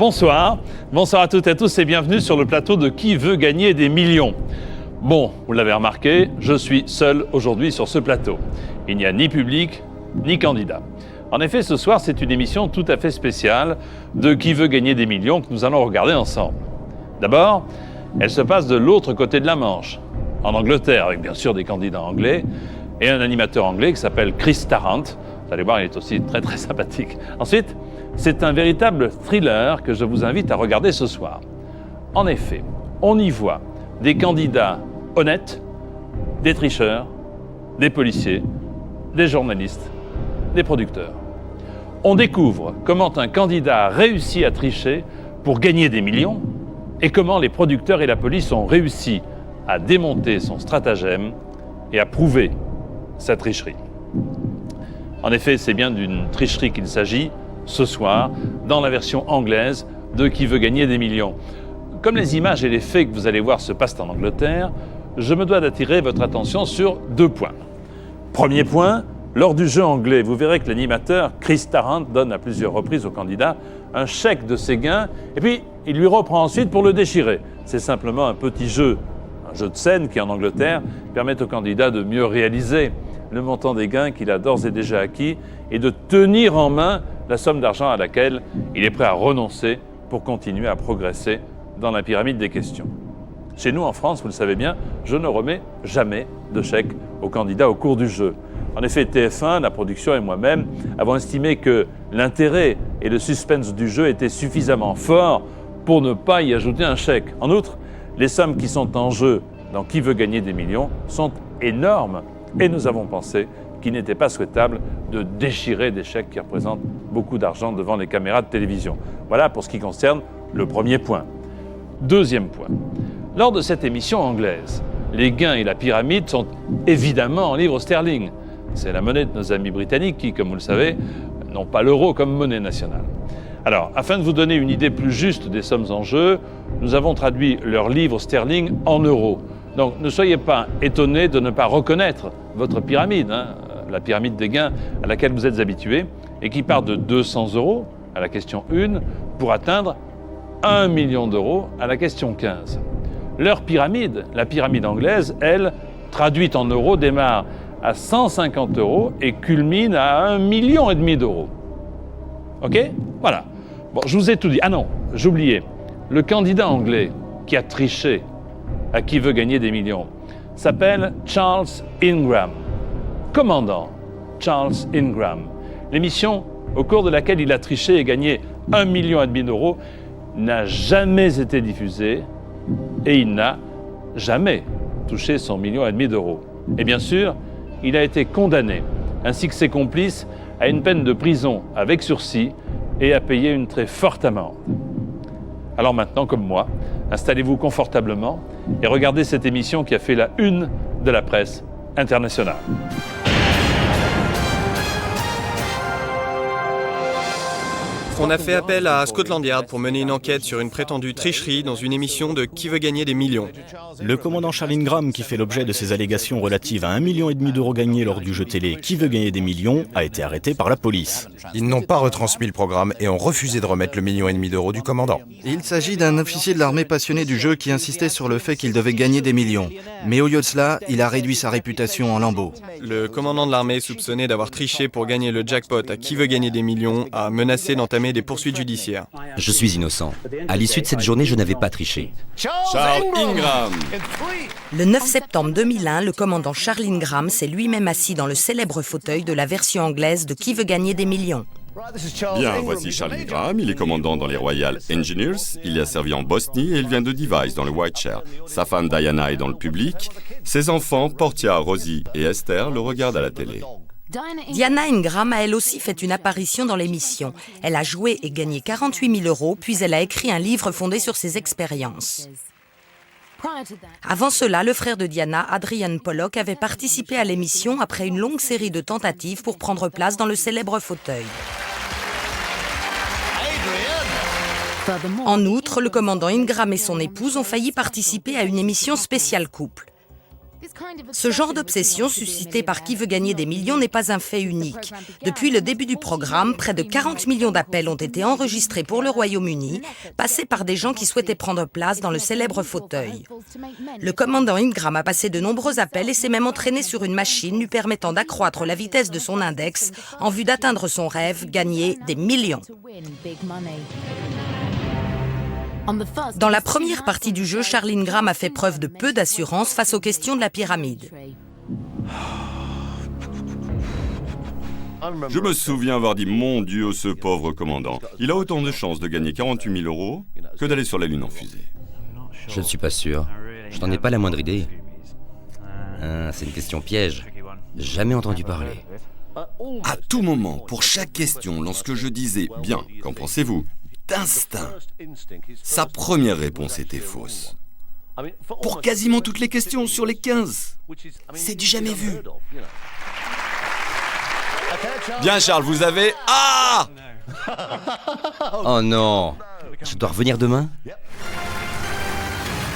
bonsoir à toutes et à tous et bienvenue sur le plateau de Qui veut gagner des millions. Bon, vous l'avez remarqué, je suis seul aujourd'hui sur ce plateau. Il n'y a ni public, ni candidat. En effet, ce soir, c'est une émission tout à fait spéciale de Qui veut gagner des millions que nous allons regarder ensemble. D'abord, elle se passe de l'autre côté de la Manche, en Angleterre, avec bien sûr des candidats anglais et un animateur anglais qui s'appelle Chris Tarrant. Vous allez voir, il est aussi très très sympathique. Ensuite, c'est un véritable thriller que je vous invite à regarder ce soir. En effet, on y voit des candidats honnêtes, des tricheurs, des policiers, des journalistes, des producteurs. On découvre comment un candidat a réussi à tricher pour gagner des millions et comment les producteurs et la police ont réussi à démonter son stratagème et à prouver sa tricherie. En effet, c'est bien d'une tricherie qu'il s'agit ce soir, dans la version anglaise de Qui veut gagner des millions. Comme les images et les faits que vous allez voir se passent en Angleterre, je me dois d'attirer votre attention sur 2 points. Premier point, lors du jeu anglais, vous verrez que l'animateur Chris Tarrant donne à plusieurs reprises au candidat un chèque de ses gains et puis il lui reprend ensuite pour le déchirer. C'est simplement un petit jeu, un jeu de scène qui en Angleterre permet au candidat de mieux réaliser le montant des gains qu'il a d'ores et déjà acquis et de tenir en main la somme d'argent à laquelle il est prêt à renoncer pour continuer à progresser dans la pyramide des questions. Chez nous, en France, vous le savez bien, je ne remets jamais de chèque aux candidats au cours du jeu. En effet, TF1, la production et moi-même avons estimé que l'intérêt et le suspense du jeu étaient suffisamment forts pour ne pas y ajouter un chèque. En outre, les sommes qui sont en jeu dans Qui veut gagner des millions sont énormes et nous avons pensé qu'il n'était pas souhaitable de déchirer des chèques qui représentent beaucoup d'argent devant les caméras de télévision. Voilà pour ce qui concerne le premier point. Deuxième point. Lors de cette émission anglaise, les gains et la pyramide sont évidemment en livres sterling. C'est la monnaie de nos amis britanniques qui, comme vous le savez, n'ont pas l'euro comme monnaie nationale. Alors, afin de vous donner une idée plus juste des sommes en jeu, nous avons traduit leurs livres sterling en euros. Donc, ne soyez pas étonnés de ne pas reconnaître votre pyramide, la pyramide des gains à laquelle vous êtes habitués, et qui part de 200 € à la question 1 pour atteindre 1 million d'euros à la question 15. Leur pyramide, la pyramide anglaise, elle, traduite en euros, démarre à 150 € et culmine à 1,5 million d'euros. OK ? Voilà. Bon, je vous ai tout dit. Ah non, j'oubliais. Le candidat anglais qui a triché à Qui veut gagner des millions s'appelle Charles Ingram. Commandant Charles Ingram. L'émission au cours de laquelle il a triché et gagné 1,5 million d'euros n'a jamais été diffusée et il n'a jamais touché son 1,5 million d'euros. Et bien sûr, il a été condamné, ainsi que ses complices, à une peine de prison avec sursis et à payer une très forte amende. Alors maintenant, comme moi, installez-vous confortablement et regardez cette émission qui a fait la une de la presse internationale. On a fait appel à Scotland Yard pour mener une enquête sur une prétendue tricherie dans une émission de Qui veut gagner des millions. Le commandant Charles Ingram, qui fait l'objet de ces allégations relatives à 1,5 million d'euros gagnés lors du jeu télé Qui veut gagner des millions, a été arrêté par la police. Ils n'ont pas retransmis le programme et ont refusé de remettre le 1,5 million d'euros du commandant. Il s'agit d'un officier de l'armée passionné du jeu qui insistait sur le fait qu'il devait gagner des millions. Mais au lieu de cela, il a réduit sa réputation en lambeaux. Le commandant de l'armée, soupçonné d'avoir triché pour gagner le jackpot à Qui veut gagner des millions, a menacé d'entamer des poursuites judiciaires. Je suis innocent. À l'issue de cette journée, je n'avais pas triché. Charles Ingram. Le 9 septembre 2001, le commandant Charles Ingram s'est lui-même assis dans le célèbre fauteuil de la version anglaise de Qui veut gagner des millions. Bien, voici Charles Ingram. Il est commandant dans les Royal Engineers. Il y a servi en Bosnie et il vient de Device dans le Whiteshire. Sa femme Diana est dans le public. Ses enfants, Portia, Rosie et Esther, le regardent à la télé. Diana Ingram a elle aussi fait une apparition dans l'émission. Elle a joué et gagné 48 000 €, puis elle a écrit un livre fondé sur ses expériences. Avant cela, le frère de Diana, Adrian Pollock, avait participé à l'émission après une longue série de tentatives pour prendre place dans le célèbre fauteuil. En outre, le commandant Ingram et son épouse ont failli participer à une émission spéciale couple. Ce genre d'obsession suscitée par Qui veut gagner des millions n'est pas un fait unique. Depuis le début du programme, près de 40 millions d'appels ont été enregistrés pour le Royaume-Uni, passés par des gens qui souhaitaient prendre place dans le célèbre fauteuil. Le commandant Ingram a passé de nombreux appels et s'est même entraîné sur une machine lui permettant d'accroître la vitesse de son index en vue d'atteindre son rêve, gagner des millions. Dans la première partie du jeu, Charles Ingram a fait preuve de peu d'assurance face aux questions de la pyramide. Je me souviens avoir dit « Mon Dieu, ce pauvre commandant, il a autant de chances de gagner 48 000 euros que d'aller sur la Lune en fusée. » Je ne suis pas sûr. Je n'en ai pas la moindre idée. C'est une question piège. Jamais entendu parler. À tout moment, pour chaque question, lorsque je disais « Bien, qu'en pensez-vous ?» d'instinct, sa première réponse était fausse. Pour quasiment toutes les questions sur les 15. C'est du jamais vu. Bien Charles, vous avez... Ah! Oh non! Je dois revenir demain?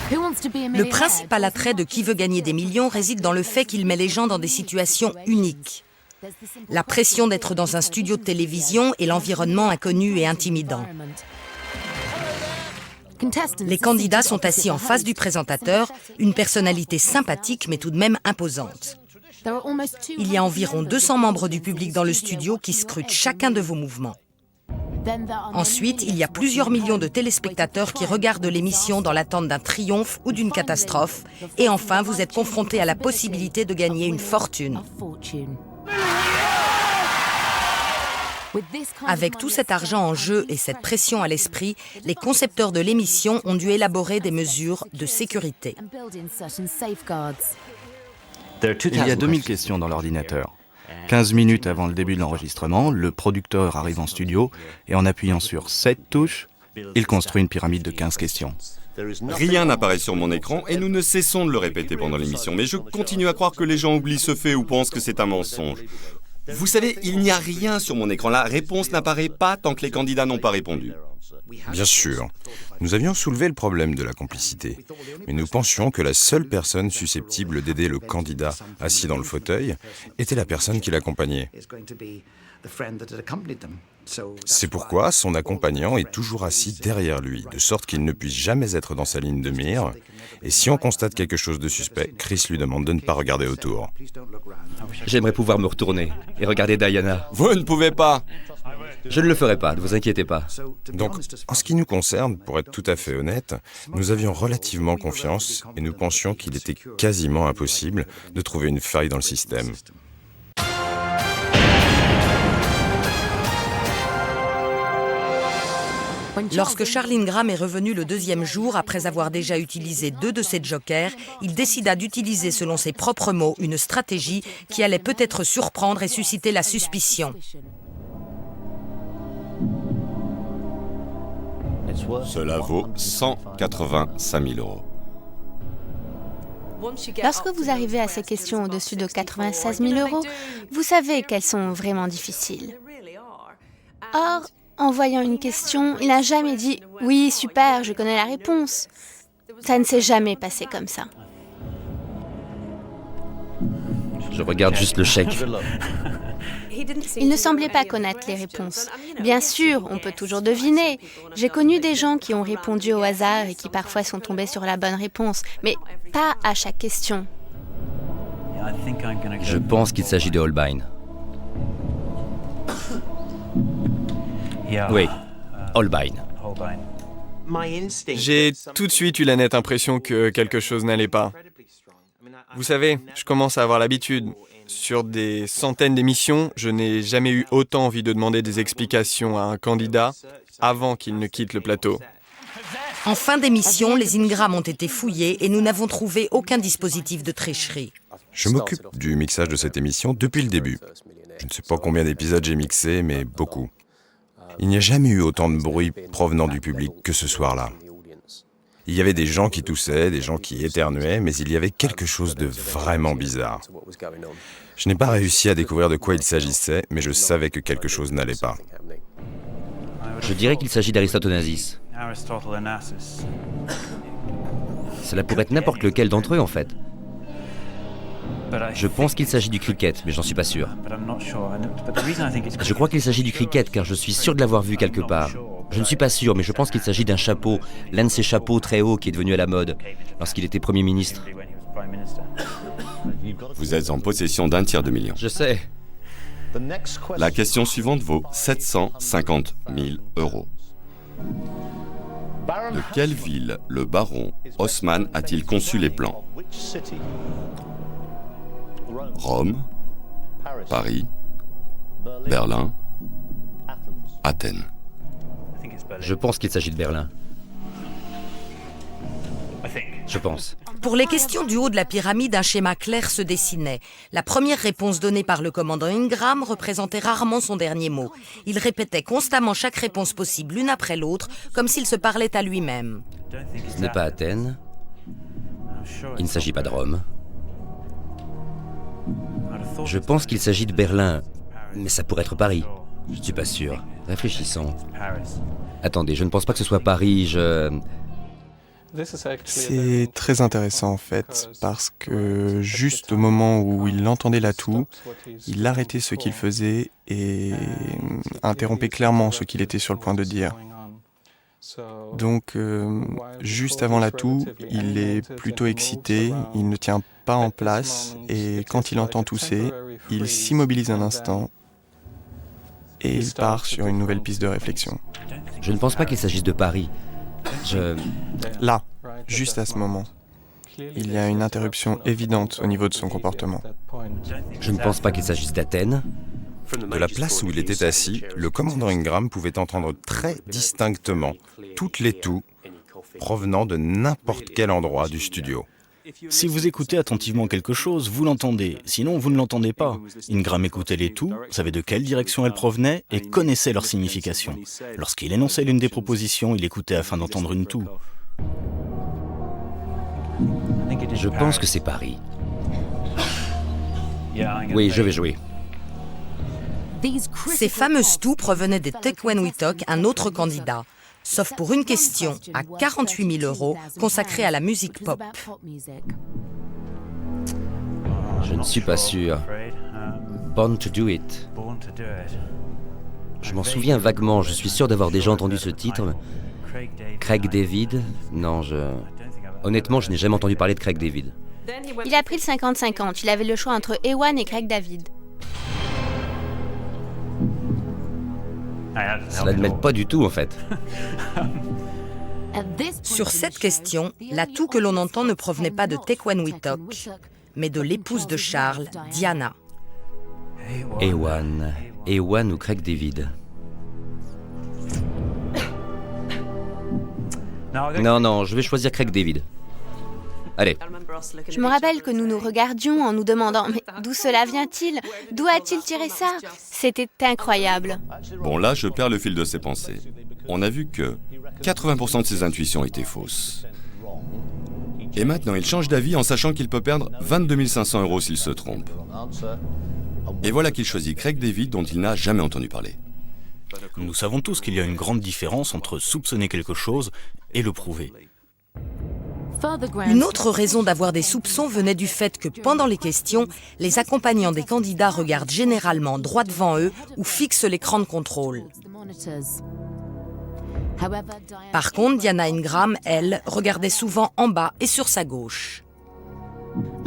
Le principal attrait de Qui veut gagner des millions réside dans le fait qu'il met les gens dans des situations uniques. La pression d'être dans un studio de télévision et l'environnement inconnu et intimidant. Les candidats sont assis en face du présentateur, une personnalité sympathique mais tout de même imposante. Il y a environ 200 membres du public dans le studio qui scrutent chacun de vos mouvements. Ensuite, il y a plusieurs millions de téléspectateurs qui regardent l'émission dans l'attente d'un triomphe ou d'une catastrophe. Et enfin, vous êtes confronté à la possibilité de gagner une fortune. Avec tout cet argent en jeu et cette pression à l'esprit, les concepteurs de l'émission ont dû élaborer des mesures de sécurité. Il y a 2000 questions dans l'ordinateur. 15 minutes avant le début de l'enregistrement, le producteur arrive en studio et en appuyant sur 7 touches, il construit une pyramide de 15 questions. Rien n'apparaît sur mon écran et nous ne cessons de le répéter pendant l'émission, mais je continue à croire que les gens oublient ce fait ou pensent que c'est un mensonge. Vous savez, il n'y a rien sur mon écran. La réponse n'apparaît pas tant que les candidats n'ont pas répondu. Bien sûr, nous avions soulevé le problème de la complicité, mais nous pensions que la seule personne susceptible d'aider le candidat assis dans le fauteuil était la personne qui l'accompagnait. C'est pourquoi son accompagnant est toujours assis derrière lui, de sorte qu'il ne puisse jamais être dans sa ligne de mire. Et si on constate quelque chose de suspect, Chris lui demande de ne pas regarder autour. J'aimerais pouvoir me retourner et regarder Diana. Vous ne pouvez pas. Je ne le ferai pas, ne vous inquiétez pas. Donc, en ce qui nous concerne, pour être tout à fait honnête, nous avions relativement confiance et nous pensions qu'il était quasiment impossible de trouver une faille dans le système. Lorsque Charles Ingram est revenu le deuxième jour, après avoir déjà utilisé 2 de ses jokers, il décida d'utiliser, selon ses propres mots, une stratégie qui allait peut-être surprendre et susciter la suspicion. Cela vaut 185 000 euros. Lorsque vous arrivez à ces questions au-dessus de 96 000 euros, vous savez qu'elles sont vraiment difficiles. Or, en voyant une question, il n'a jamais dit « Oui, super, je connais la réponse ». Ça ne s'est jamais passé comme ça. Je regarde juste le chèque. Il ne semblait pas connaître les réponses. Bien sûr, on peut toujours deviner. J'ai connu des gens qui ont répondu au hasard et qui parfois sont tombés sur la bonne réponse, mais pas à chaque question. Je pense qu'il s'agit de Holbein. Oui, Holbein. J'ai tout de suite eu la nette impression que quelque chose n'allait pas. Vous savez, je commence à avoir l'habitude. Sur des centaines d'émissions, je n'ai jamais eu autant envie de demander des explications à un candidat avant qu'il ne quitte le plateau. En fin d'émission, les Ingram ont été fouillés et nous n'avons trouvé aucun dispositif de tricherie. Je m'occupe du mixage de cette émission depuis le début. Je ne sais pas combien d'épisodes j'ai mixé, mais beaucoup. Il n'y a jamais eu autant de bruit provenant du public que ce soir-là. Il y avait des gens qui toussaient, des gens qui éternuaient, mais il y avait quelque chose de vraiment bizarre. Je n'ai pas réussi à découvrir de quoi il s'agissait, mais je savais que quelque chose n'allait pas. Je dirais qu'il s'agit d'Aristotenasis. Cela pourrait être n'importe lequel d'entre eux, en fait. Je pense qu'il s'agit du cricket, mais j'en suis pas sûr. Je crois qu'il s'agit du cricket, car je suis sûr de l'avoir vu quelque part. Je ne suis pas sûr, mais je pense qu'il s'agit d'un chapeau, l'un de ces chapeaux très hauts qui est devenu à la mode lorsqu'il était Premier ministre. Vous êtes en possession d'un tiers de million. Je sais. La question suivante vaut 750 000 euros. De quelle ville le baron Haussmann a-t-il conçu les plans? Rome, Paris, Berlin, Athènes. Je pense qu'il s'agit de Berlin. Je pense. Pour les questions du haut de la pyramide, un schéma clair se dessinait. La première réponse donnée par le commandant Ingram représentait rarement son dernier mot. Il répétait constamment chaque réponse possible l'une après l'autre, comme s'il se parlait à lui-même. Ce n'est pas Athènes. Il ne s'agit pas de Rome. Je pense qu'il s'agit de Berlin, mais ça pourrait être Paris. Je ne suis pas sûr. Réfléchissons. Attendez, je ne pense pas que ce soit Paris, C'est très intéressant en fait, parce que juste au moment où il entendait l'atout, il arrêtait ce qu'il faisait et interrompait clairement ce qu'il était sur le point de dire. Donc, juste avant l'atout, il est plutôt excité, il ne tient pas en place, et quand il entend tousser, il s'immobilise un instant et il part sur une nouvelle piste de réflexion. Je ne pense pas qu'il s'agisse de Paris. Là, juste à ce moment, il y a une interruption évidente au niveau de son comportement. Je ne pense pas qu'il s'agisse d'Athènes. De la place où il était assis, le commandant Ingram pouvait entendre très distinctement toutes les toux provenant de n'importe quel endroit du studio. Si vous écoutez attentivement quelque chose, vous l'entendez. Sinon, vous ne l'entendez pas. Ingram écoutait les toux, savait de quelle direction elles provenaient et connaissait leur signification. Lorsqu'il énonçait l'une des propositions, il écoutait afin d'entendre une toux. Je pense que c'est Paris. Oui, je vais jouer. Ces fameuses toux provenaient des Tequenwitok, un autre candidat. Sauf pour une question à 48 000 euros consacrée à la musique pop. Je ne suis pas sûr. Born to do it. Je m'en souviens vaguement, je suis sûr d'avoir déjà entendu ce titre. Craig David? Non, honnêtement, je n'ai jamais entendu parler de Craig David. Il a pris le 50-50. Il avait le choix entre Ewan et Craig David. Cela ne m'aide pas du tout, en fait. Sur cette question, l'atout que l'on entend ne provenait pas de Tequenwitok, mais de l'épouse de Charles, Diana. Ewan ou Craig David. Non, je vais choisir Craig David. Allez. Je me rappelle que nous nous regardions en nous demandant « Mais d'où cela vient-il? D'où a-t-il tiré ça ?» C'était incroyable. Bon, là, je perds le fil de ses pensées. On a vu que 80% de ses intuitions étaient fausses. Et maintenant, il change d'avis en sachant qu'il peut perdre 22 500 euros s'il se trompe. Et voilà qu'il choisit Craig David, dont il n'a jamais entendu parler. Nous savons tous qu'il y a une grande différence entre soupçonner quelque chose et le prouver. Une autre raison d'avoir des soupçons venait du fait que pendant les questions, les accompagnants des candidats regardent généralement droit devant eux ou fixent l'écran de contrôle. Par contre, Diana Ingram, elle, regardait souvent en bas et sur sa gauche.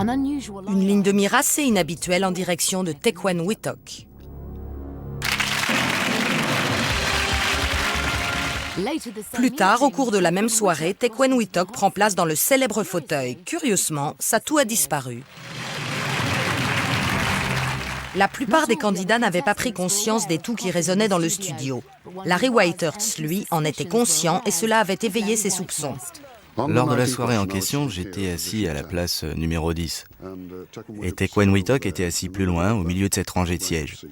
Une ligne de mire assez inhabituelle en direction de Tequenwitok. Plus tard, au cours de la même soirée, Tequenwitok prend place dans le célèbre fauteuil. Curieusement, sa toux a disparu. La plupart des candidats n'avaient pas pris conscience des toux qui résonnaient dans le studio. Larry Whitehurst, lui, en était conscient et cela avait éveillé ses soupçons. Lors de la soirée en question, j'étais assis à la place numéro 10. Et Tequenwitok était assis plus loin, au milieu de cette rangée de sièges.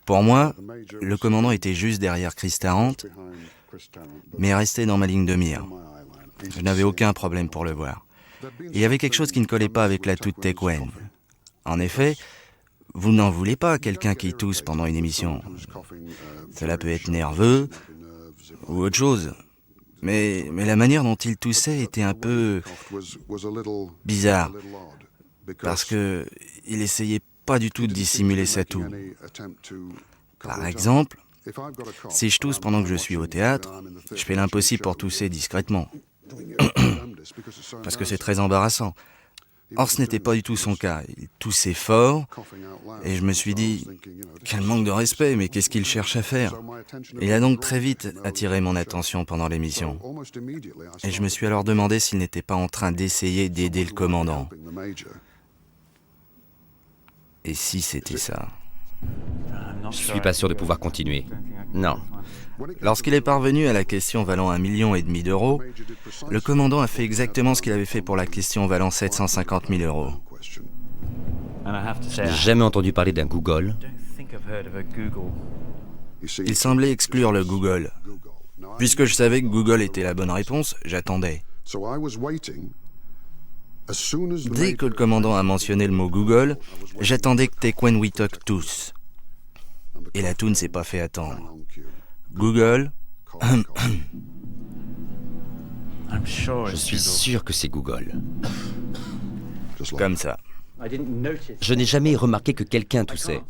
Pour moi, le commandant était juste derrière Chris Tarrant, mais restait dans ma ligne de mire. Je n'avais aucun problème pour le voir. Il y avait quelque chose qui ne collait pas avec la toux de Tequen. En effet, vous n'en voulez pas quelqu'un qui tousse pendant une émission. Cela peut être nerveux ou autre chose. Mais la manière dont il toussait était un peu bizarre. parce que il essayait pas du tout de dissimuler sa toux. Par exemple, si je tousse pendant que je suis au théâtre, je fais l'impossible pour tousser discrètement, parce que c'est très embarrassant. Or, ce n'était pas du tout son cas. Il toussait fort, et je me suis dit, quel manque de respect, mais qu'est-ce qu'il cherche à faire? Il a donc très vite attiré mon attention pendant l'émission. Et je me suis alors demandé s'il n'était pas en train d'essayer d'aider le commandant. Et si c'était ça? Je suis pas sûr de pouvoir continuer. Non. Lorsqu'il est parvenu à la question valant 1,5 million d'euros, le commandant a fait exactement ce qu'il avait fait pour la question valant 750 000 euros. Je n'ai jamais entendu parler d'un Google. Il semblait exclure le Google. Puisque je savais que Google était la bonne réponse, j'attendais. Dès que le commandant a mentionné le mot Google, j'attendais que Tequan Witok tousse. Et la toux ne s'est pas fait attendre. Google. Je suis sûr que c'est Google. Comme ça. Je n'ai jamais remarqué que quelqu'un toussait.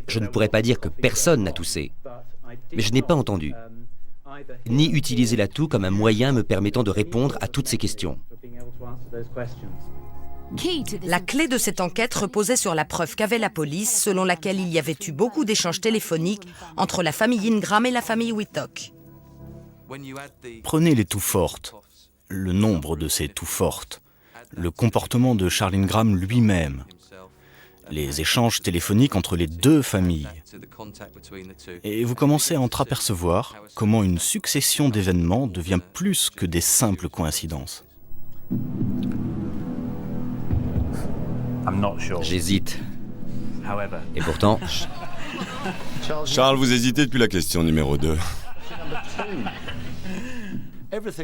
Je ne pourrais pas dire que personne n'a toussé. Mais je n'ai pas entendu. Ni utiliser la toux comme un moyen me permettant de répondre à toutes ces questions. La clé de cette enquête reposait sur la preuve qu'avait la police, selon laquelle il y avait eu beaucoup d'échanges téléphoniques entre la famille Ingram et la famille Witok. Prenez les toux fortes, le nombre de ces toux fortes, le comportement de Charles Ingram lui-même, les échanges téléphoniques entre les deux familles. Et vous commencez à entreapercevoir comment une succession d'événements devient plus que des simples coïncidences. J'hésite. Et pourtant, Charles, vous hésitez depuis la question numéro 2.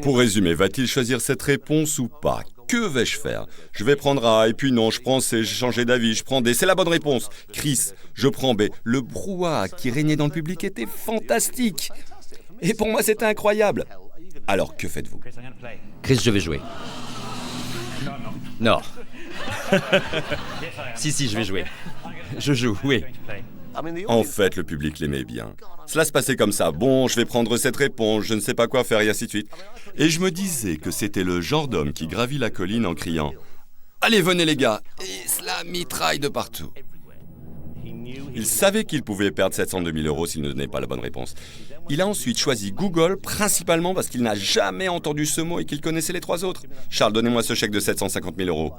Pour résumer, va-t-il choisir cette réponse ou pas? Que vais-je faire? Je vais prendre A, et puis non, je prends C, j'ai changé d'avis, je prends D, c'est la bonne réponse. Chris, je prends B. Le brouhaha qui régnait dans le public était fantastique. Et pour moi, c'était incroyable. Alors, que faites-vous? Chris, je vais jouer. Non. Si, je vais jouer. Je joue, oui. En fait, le public l'aimait bien. Cela se passait comme ça. Bon, je vais prendre cette réponse, je ne sais pas quoi faire, et ainsi de suite. Et je me disais que c'était le genre d'homme qui gravit la colline en criant « Allez, venez les gars !» Et cela mitraille de partout. Il savait qu'il pouvait perdre 702 000 euros s'il ne donnait pas la bonne réponse. Il a ensuite choisi Google, principalement parce qu'il n'a jamais entendu ce mot et qu'il connaissait les 3 autres. Charles, donnez-moi ce chèque de 750 000 euros.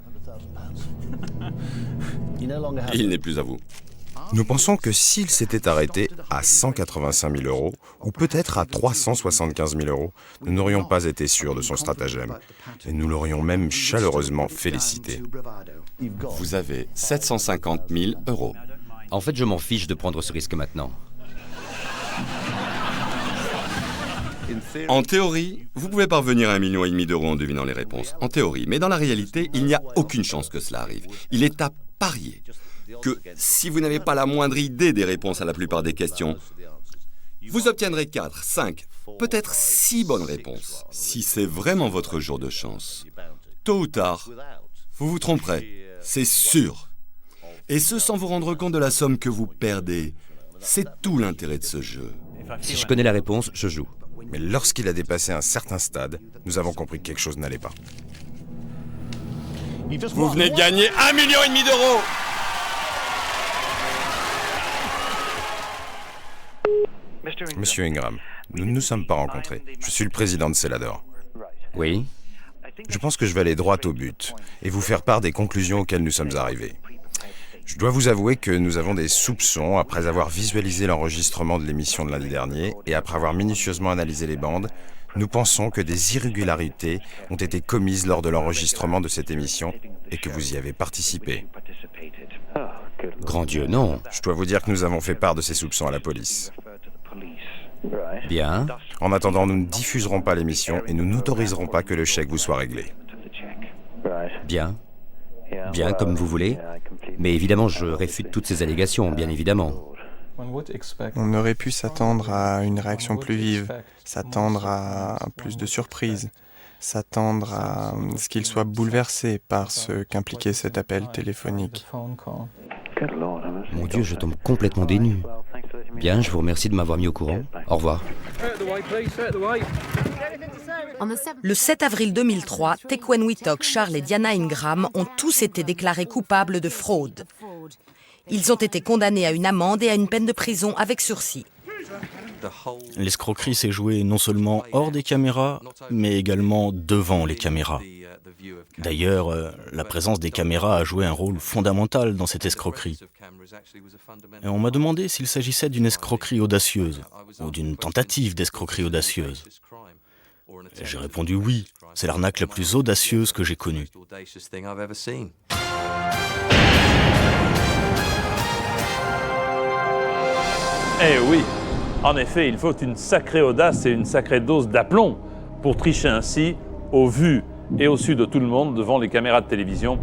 Il n'est plus à vous. Nous pensons que s'il s'était arrêté à 185 000 euros, ou peut-être à 375 000 euros, nous n'aurions pas été sûrs de son stratagème. Et nous l'aurions même chaleureusement félicité. Vous avez 750 000 euros. En fait, je m'en fiche de prendre ce risque maintenant. En théorie, vous pouvez parvenir à 1,5 million d'euros en devinant les réponses. En théorie, mais dans la réalité, il n'y a aucune chance que cela arrive. Il est à parier que si vous n'avez pas la moindre idée des réponses à la plupart des questions, vous obtiendrez 4, 5, peut-être 6 bonnes réponses. Si c'est vraiment votre jour de chance, tôt ou tard, vous vous tromperez, c'est sûr. Et ce sans vous rendre compte de la somme que vous perdez. C'est tout l'intérêt de ce jeu. Si je connais la réponse, je joue. Mais lorsqu'il a dépassé un certain stade, nous avons compris que quelque chose n'allait pas. Vous venez de gagner 1,5 million d'euros. Monsieur Ingram, nous ne nous sommes pas rencontrés. Je suis le président de Celador. Oui. Je pense que je vais aller droit au but et vous faire part des conclusions auxquelles nous sommes arrivés. Je dois vous avouer que nous avons des soupçons après avoir visualisé l'enregistrement de l'émission de lundi dernier et après avoir minutieusement analysé les bandes. Nous pensons que des irrégularités ont été commises lors de l'enregistrement de cette émission et que vous y avez participé. Grand Dieu, non. Je dois vous dire que nous avons fait part de ces soupçons à la police. Bien. En attendant, nous ne diffuserons pas l'émission et nous n'autoriserons pas que le chèque vous soit réglé. Bien. Bien, comme vous voulez. Mais évidemment, je réfute toutes ces allégations, bien évidemment. On aurait pu s'attendre à une réaction plus vive, s'attendre à plus de surprises, s'attendre à ce qu'il soit bouleversé par ce qu'impliquait cet appel téléphonique. Mon Dieu, je tombe complètement des nues. Bien, je vous remercie de m'avoir mis au courant. Au revoir. Le 7 avril 2003, Tequan Whittock, Charles et Diana Ingram ont tous été déclarés coupables de fraude. Ils ont été condamnés à une amende et à une peine de prison avec sursis. L'escroquerie s'est jouée non seulement hors des caméras, mais également devant les caméras. D'ailleurs, la présence des caméras a joué un rôle fondamental dans cette escroquerie. Et on m'a demandé s'il s'agissait d'une escroquerie audacieuse, ou d'une tentative d'escroquerie audacieuse. Et j'ai répondu oui, c'est l'arnaque la plus audacieuse que j'ai connue. Eh oui, en effet, il faut une sacrée audace et une sacrée dose d'aplomb pour tricher ainsi au vu et au su de tout le monde devant les caméras de télévision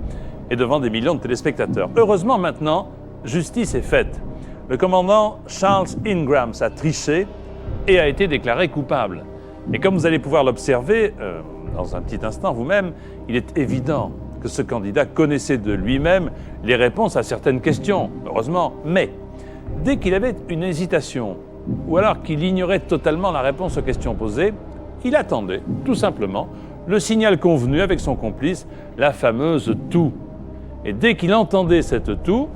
et devant des millions de téléspectateurs. Heureusement maintenant, justice est faite. Le commandant Charles Ingram a triché et a été déclaré coupable. Et comme vous allez pouvoir l'observer dans un petit instant vous-même, il est évident que ce candidat connaissait de lui-même les réponses à certaines questions, heureusement. Mais dès qu'il avait une hésitation, ou alors qu'il ignorait totalement la réponse aux questions posées, il attendait, tout simplement, le signal convenu avec son complice, la fameuse toux. Et dès qu'il entendait cette toux,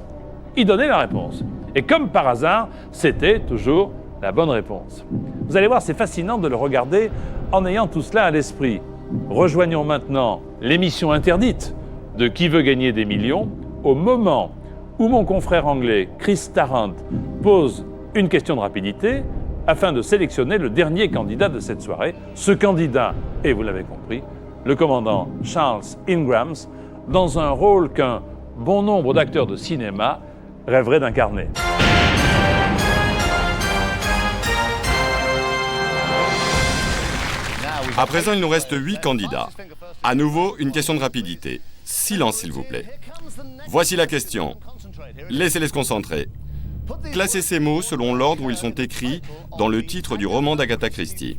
il donnait la réponse. Et comme par hasard, c'était toujours la bonne réponse. Vous allez voir, c'est fascinant de le regarder en ayant tout cela à l'esprit. Rejoignons maintenant l'émission interdite de Qui veut gagner des millions au moment où mon confrère anglais Chris Tarrant pose une question de rapidité afin de sélectionner le dernier candidat de cette soirée. Ce candidat, et vous l'avez compris, le commandant Charles Ingram, dans un rôle qu'un bon nombre d'acteurs de cinéma rêveraient d'incarner. À présent, il nous reste 8 candidats. À nouveau, une question de rapidité. Silence, s'il vous plaît. Voici la question. Laissez-les se concentrer. Classez ces mots selon l'ordre où ils sont écrits dans le titre du roman d'Agatha Christie.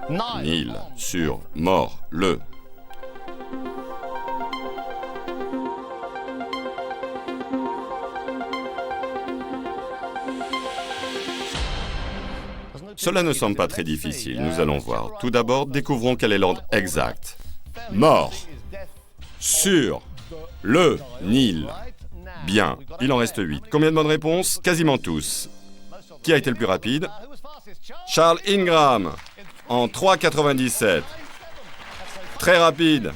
Neil, sur, mort, le. Cela ne semble pas très difficile, nous allons voir. Tout d'abord, découvrons quel est l'ordre exact. Mort, sur, le, Neil. Bien, il en reste 8. Combien de bonnes réponses? Quasiment tous. Qui a été le plus rapide? Charles Ingram, en 3,97. Très rapide.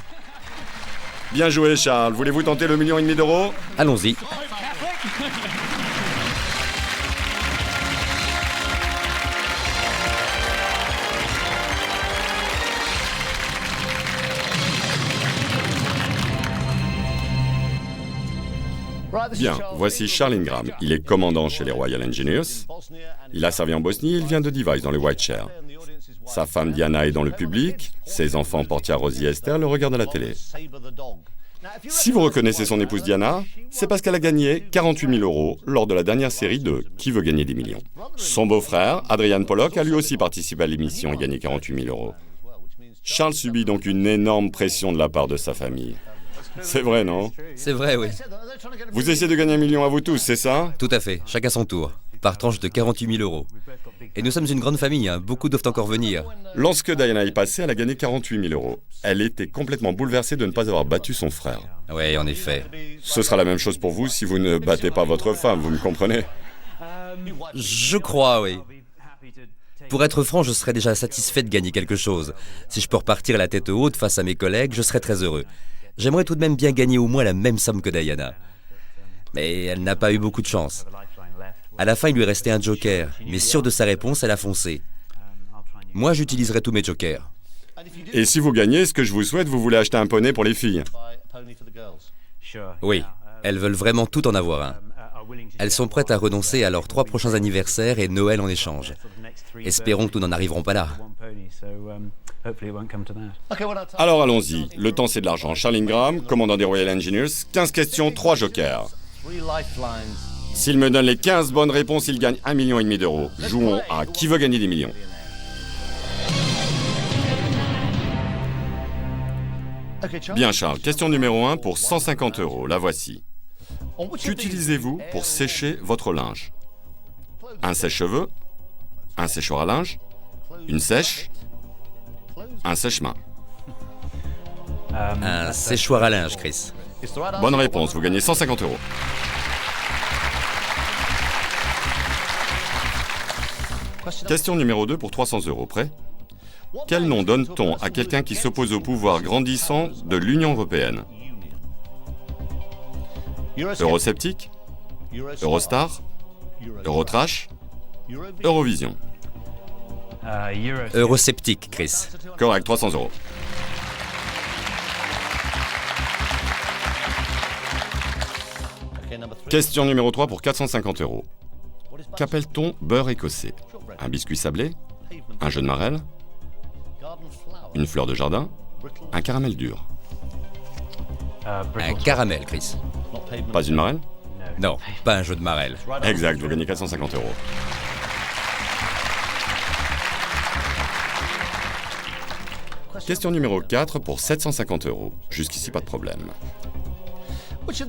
Bien joué, Charles. Voulez-vous tenter le 1,5 million d'euros? Allons-y. Bien, voici Charles Ingram. Il est commandant chez les Royal Engineers. Il a servi en Bosnie et il vient de Device dans le Whiteshire. Sa femme Diana est dans le public. Ses enfants Portia, Rosie et Esther le regardent à la télé. Si vous reconnaissez son épouse Diana, c'est parce qu'elle a gagné 48 000 euros lors de la dernière série de Qui veut gagner des millions. Son beau-frère, Adrian Pollock, a lui aussi participé à l'émission et gagné 48 000 euros. Charles subit donc une énorme pression de la part de sa famille. C'est vrai, non? C'est vrai, oui. Vous essayez de gagner 1 million à vous tous, c'est ça? Tout à fait, chacun son tour, par tranche de 48 000 euros. Et nous sommes une grande famille, hein. Beaucoup doivent encore venir. Lorsque Diana est passée, elle a gagné 48 000 euros. Elle était complètement bouleversée de ne pas avoir battu son frère. Oui, en effet. Ce sera la même chose pour vous si vous ne battez pas votre femme, vous me comprenez? Je crois, oui. Pour être franc, je serais déjà satisfait de gagner quelque chose. Si je peux repartir la tête haute face à mes collègues, je serais très heureux. J'aimerais tout de même bien gagner au moins la même somme que Diana. Mais elle n'a pas eu beaucoup de chance. À la fin, il lui restait un joker, mais sûre de sa réponse, elle a foncé. Moi, j'utiliserai tous mes jokers. Et si vous gagnez, ce que je vous souhaite, vous voulez acheter un poney pour les filles? Oui, elles veulent vraiment tout en avoir un. Elles sont prêtes à renoncer à leurs 3 prochains anniversaires et Noël en échange. Espérons que nous n'en arriverons pas là. Alors allons-y, le temps c'est de l'argent. Charles Ingram, commandant des Royal Engineers, 15 questions, 3 jokers. S'il me donne les 15 bonnes réponses, il gagne 1,5 million d'euros. Jouons à Qui veut gagner des millions. Bien Charles, question numéro 1 pour 150 euros. La voici. Qu'utilisez-vous pour sécher votre linge? Un sèche-cheveux, un séchoir à linge, une sèche, un sèche-main. Un séchoir à linge, Chris. Bonne réponse, vous gagnez 150 euros. Question numéro 2 pour 300 euros. Prêt? Quel nom donne-t-on à quelqu'un qui s'oppose au pouvoir grandissant de l'Union européenne? Eurosceptique? Eurostar? Eurotrash? Eurovision? Eurosceptique, Chris. Correct, 300 euros. Question numéro 3 pour 450 euros. Qu'appelle-t-on beurre écossais? Un biscuit sablé? Un jeu de marelle? Une fleur de jardin? Un caramel dur? Un caramel, Chris. Pas une marelle? Non, pas un jeu de marelle. Exact, vous gagnez 450 euros. Question numéro 4 pour 750 euros. Jusqu'ici, pas de problème.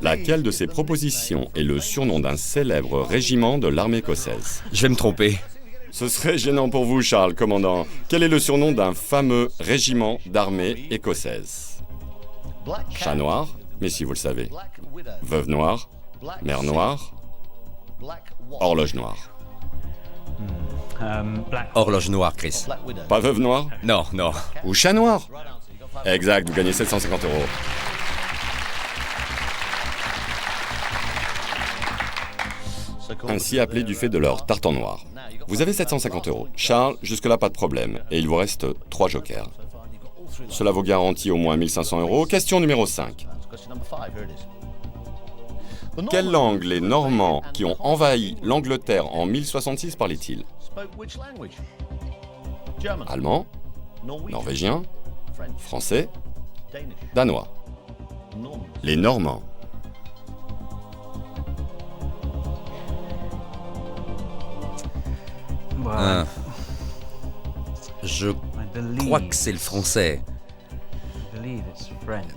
Laquelle de ces propositions est le surnom d'un célèbre régiment de l'armée écossaise? Je vais me tromper. Ce serait gênant pour vous, Charles, commandant. Quel est le surnom d'un fameux régiment d'armée écossaise? Chat noir, mais si vous le savez. Veuve noire, mère noire, horloge noire. Horloge noire, Chris. Pas veuve noire? Non, non. Ou chat noir? Exact, vous gagnez 750 euros. Ainsi appelé du fait de leur tartan noir. Vous avez 750 euros. Charles, jusque-là, pas de problème. Et il vous reste 3 jokers. Cela vous garantit au moins 1500 euros. Question numéro 5. Quelle langue les Normands qui ont envahi l'Angleterre en 1066 parlaient-ils? Allemand, norvégien, français, danois. Les Normands. Je crois que c'est le français.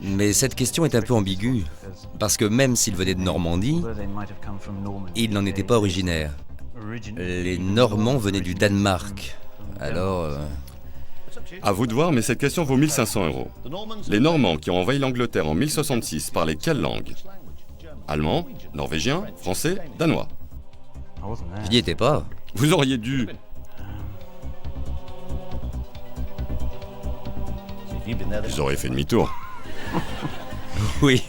Mais cette question est un peu ambiguë, parce que même s'il venait de Normandie, il n'en était pas originaire. Les Normands venaient du Danemark. Alors... À vous de voir, mais cette question vaut 1500 euros. Les Normands qui ont envahi l'Angleterre en 1066 parlaient quelle langue? Allemand, norvégien, français, danois. Je n'y étais pas. Vous auriez dû. Vous auriez fait demi-tour. Oui.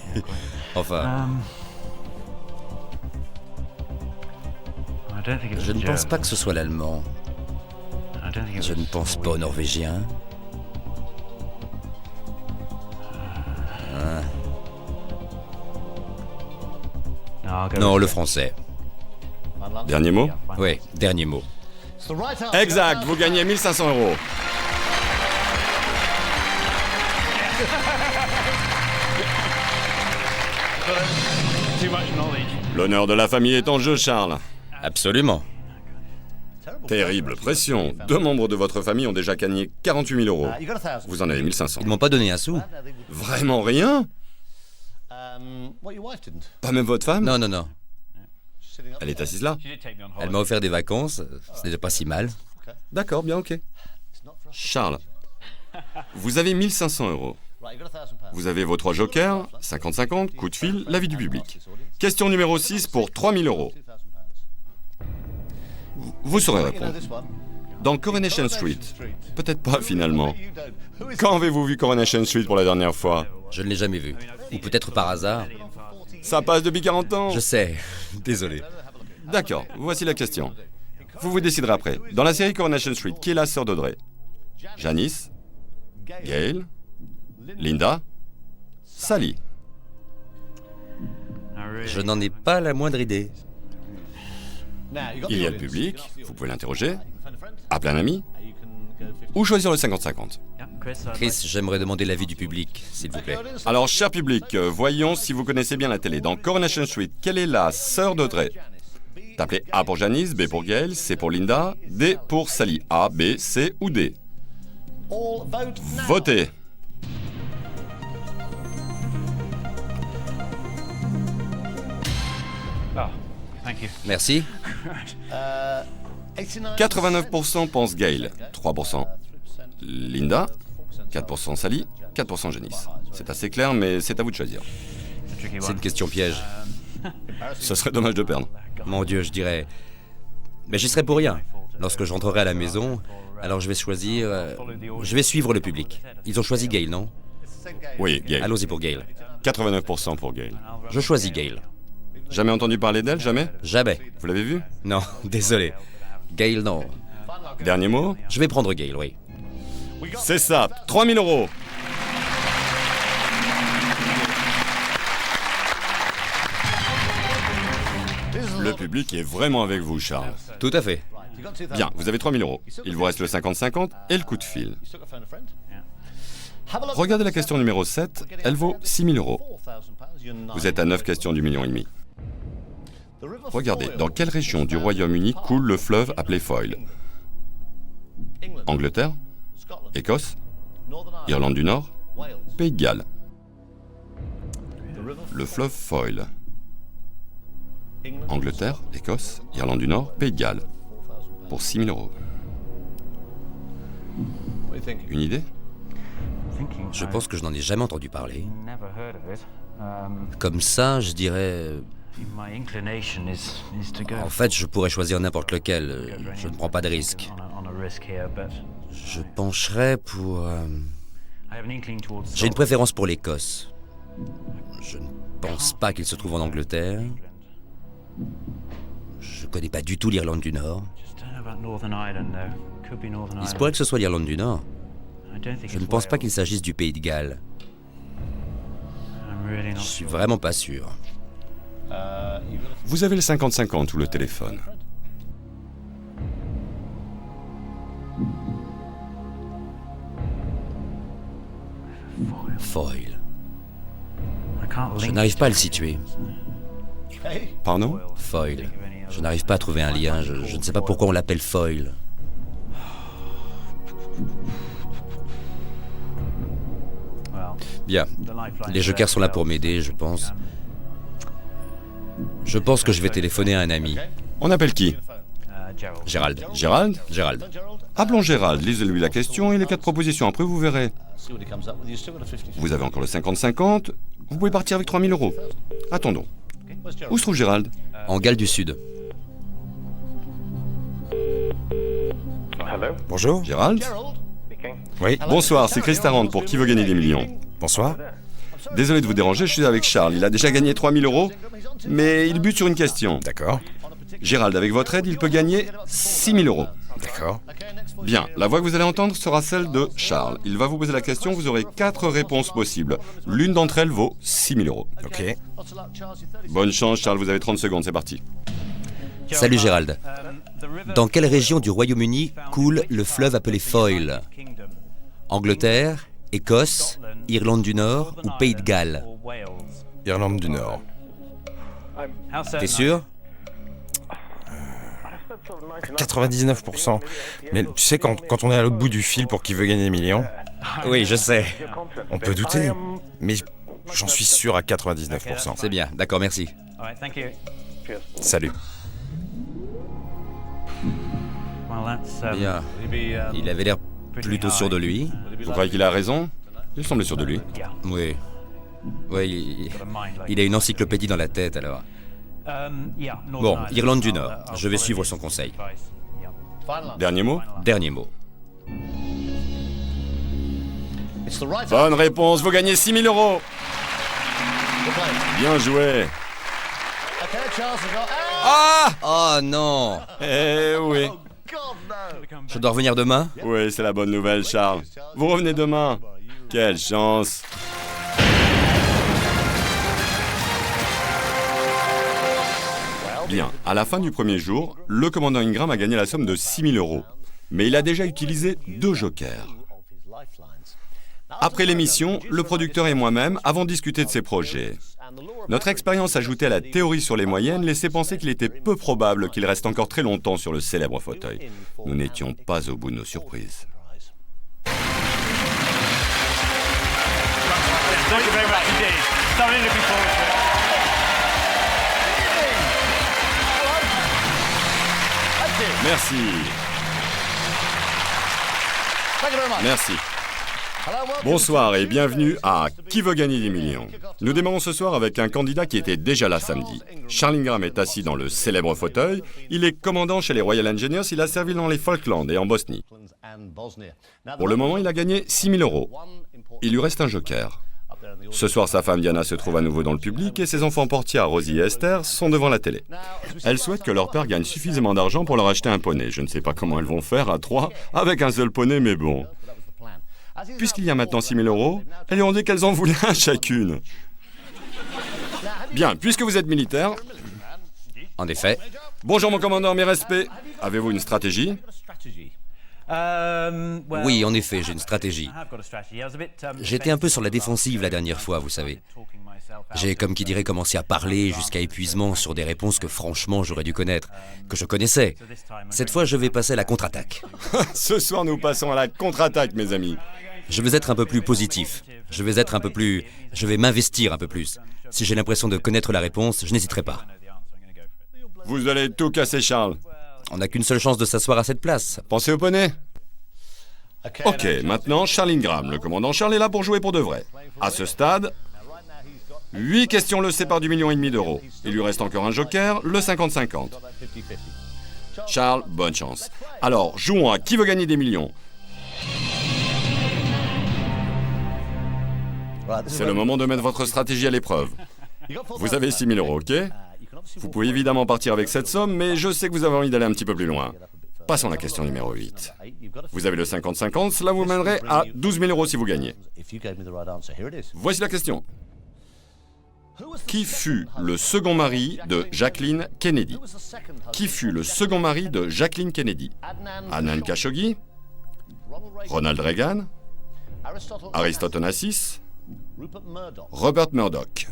Enfin... Je ne pense pas que ce soit l'allemand. Je ne pense pas au norvégien. Non, le français. Dernier mot? Oui, dernier mot. Exact, vous gagnez 1500 euros. L'honneur de la famille est en jeu, Charles. Absolument. Terrible pression. 2 membres de votre famille ont déjà gagné 48 000 euros. Vous en avez 1500. Ils m'ont pas donné un sou. Vraiment rien? Pas même votre femme? Non, non, non. Elle est assise là. Elle m'a offert des vacances, ce n'était pas si mal. D'accord, bien, ok. Charles, vous avez 1500 euros. Vous avez vos 3 jokers, 50-50, coup de fil, l'avis du public. Question numéro 6 pour 3000 euros. Vous saurez répondre. Dans Coronation Street. Peut-être pas finalement. Quand avez-vous vu Coronation Street pour la dernière fois? Je ne l'ai jamais vu. Ou peut-être par hasard. Ça passe depuis 40 ans. Je sais. Désolé. D'accord, voici la question. Vous vous déciderez après. Dans la série Coronation Street, qui est la sœur d'Audrey? Janice? Gail? Linda? Sally? Je n'en ai pas la moindre idée. Il y a le public, vous pouvez l'interroger, appeler un ami, ou choisir le 50-50. Chris, j'aimerais demander l'avis du public, s'il vous plaît. Alors, cher public, voyons si vous connaissez bien la télé. Dans Coronation Street, quelle est la sœur de Dre? Tapez A pour Janice, B pour Gail, C pour Linda, D pour Sally. A, B, C ou D. Votez. Merci. 89% pensent Gail, 3% Linda, 4% Sally, 4% Janice. C'est assez clair, mais c'est à vous de choisir. C'est une question piège. Ce serait dommage de perdre. Mon Dieu, je dirais... Mais j'y serais pour rien. Lorsque je rentrerai à la maison, alors je vais choisir... je vais suivre le public. Ils ont choisi Gail, non? Oui, Gail. Allons-y pour Gail. 89% pour Gail. Je choisis Gail. Jamais entendu parler d'elle, jamais? Jamais. Vous l'avez vue? Non, désolé. Gail, non. Dernier mot? Je vais prendre Gail, oui. C'est ça, 3 000 €. Le public est vraiment avec vous, Charles. Tout à fait. Bien, vous avez 3 000 €. Il vous reste le 50-50 et le coup de fil. Regardez la question numéro 7, elle vaut 6 000 €. Vous êtes à 9 questions du million et demi. Regardez, dans quelle région du Royaume-Uni coule le fleuve appelé Foyle? Angleterre? Écosse? Irlande du Nord? Pays de Galles? Le fleuve Foyle. Angleterre, Écosse, Irlande du Nord, Pays de Galles. Pour 6 000 €. Une idée? Je pense que je n'en ai jamais entendu parler. Comme ça, je dirais... En fait, je pourrais choisir n'importe lequel. Je ne prends pas de risque. Je pencherais pour... J'ai une préférence pour l'Écosse. Je ne pense pas qu'il se trouve en Angleterre. Je ne connais pas du tout l'Irlande du Nord. Il se pourrait que ce soit l'Irlande du Nord. Je ne pense pas qu'il s'agisse du Pays de Galles. Je suis vraiment pas sûr. Vous avez le 50-50 ou le téléphone. Foyle. Je n'arrive pas à le situer. Pardon? Foyle. Je n'arrive pas à trouver un lien. Je ne sais pas pourquoi on l'appelle Foyle. Bien. Les jokers sont là pour m'aider, je pense. Je pense que je vais téléphoner à un ami. On appelle qui? Gérald. Gérald? Gérald. Appelons Gérald, lisez-lui la question et les 4 propositions. Après, vous verrez. Vous avez encore le 50-50. Vous pouvez partir avec 3 000 €. Attendons. Où se trouve Gérald? En Galles du Sud. Bonjour. Gérald? Oui. Bonsoir, c'est Chris Tarrant pour Qui veut gagner des millions. Bonsoir. Désolé de vous déranger, je suis avec Charles. Il a déjà gagné 3 000 €, mais il bute sur une question. D'accord. Gérald, avec votre aide, il peut gagner 6 000 €. D'accord. Bien, la voix que vous allez entendre sera celle de Charles. Il va vous poser la question, vous aurez 4 réponses possibles. L'une d'entre elles vaut 6 000 €. Ok. Bonne chance, Charles, vous avez 30 secondes, c'est parti. Salut Gérald. Dans quelle région du Royaume-Uni coule le fleuve appelé Foyle? Angleterre, Écosse, Irlande du Nord ou Pays de Galles? Irlande du Nord. T'es sûr? 99%. Mais tu sais, quand on est à l'autre bout du fil pour Qui veut gagner des millions, Oui, je sais. on peut douter. Mais j'en suis sûr à 99%. C'est bien, d'accord, merci. Salut. Bien. Il avait l'air plutôt sûr de lui. Vous croyez qu'il a raison? Il semble sûr de lui. Oui. Oui, il a une encyclopédie dans la tête, alors. Bon, Irlande du Nord. Je vais suivre son conseil. Dernier mot? Dernier mot. Bonne réponse, vous gagnez 6 000 €. Bien joué. Ah! Oh non! Eh oui. Je dois revenir demain? Oui, c'est la bonne nouvelle, Charles. Vous revenez demain. Quelle chance. Bien, à la fin du premier jour, le commandant Ingram a gagné la somme de 6 000 €. Mais il a déjà utilisé 2 jokers. Après l'émission, le producteur et moi-même avons discuté de ces projets. Notre expérience ajoutée à la théorie sur les moyennes laissait penser qu'il était peu probable qu'il reste encore très longtemps sur le célèbre fauteuil. Nous n'étions pas au bout de nos surprises. Merci. Merci. Bonsoir et bienvenue à Qui veut gagner des millions. Nous démarrons ce soir avec un candidat qui était déjà là samedi. Charles Ingram est assis dans le célèbre fauteuil. Il est commandant chez les Royal Engineers. Il a servi dans les Falklands et en Bosnie. Pour le moment, il a gagné 6 000 €. Il lui reste un joker. Ce soir, sa femme Diana se trouve à nouveau dans le public et ses enfants Portia, Rosie et Esther sont devant la télé. Elles souhaitent que leur père gagne suffisamment d'argent pour leur acheter un poney. Je ne sais pas comment elles vont faire à 3 avec un seul poney, mais bon. Puisqu'il y a maintenant 6 000 €, elles lui ont dit qu'elles en voulaient un chacune. Bien, puisque vous êtes militaire... En effet. Bonjour mon commandant, mes respects. Avez-vous une stratégie? Oui, en effet, j'ai une stratégie. J'étais un peu sur la défensive la dernière fois, vous savez. J'ai, comme qui dirait, commencé à parler jusqu'à épuisement sur des réponses que franchement j'aurais dû connaître, que je connaissais. Cette fois, je vais passer à la contre-attaque. Ce soir, nous passons à la contre-attaque, mes amis. Je vais être un peu plus positif. Je vais m'investir un peu plus. Si j'ai l'impression de connaître la réponse, je n'hésiterai pas. Vous allez tout casser, Charles. On n'a qu'une seule chance de s'asseoir à cette place. Pensez au poney. Ok, maintenant, Charles Ingram, le commandant Charles, est là pour jouer pour de vrai. À ce stade, 8 questions le séparent du 1,5 million d'euros. Il lui reste encore un joker, le 50-50. Charles, bonne chance. Alors, jouons à Qui veut gagner des millions. C'est le moment de mettre votre stratégie à l'épreuve. Vous avez 6 000 €, ok? Vous pouvez évidemment partir avec cette somme, mais je sais que vous avez envie d'aller un petit peu plus loin. Passons à la question numéro 8. Vous avez le 50-50, cela vous mènerait à 12 000 € si vous gagnez. Voici la question. Qui fut le second mari de Jacqueline Kennedy? Qui fut le second mari de Jacqueline Kennedy? Adnan Khashoggi? Ronald Reagan? Aristote Onassis? Rupert Murdoch?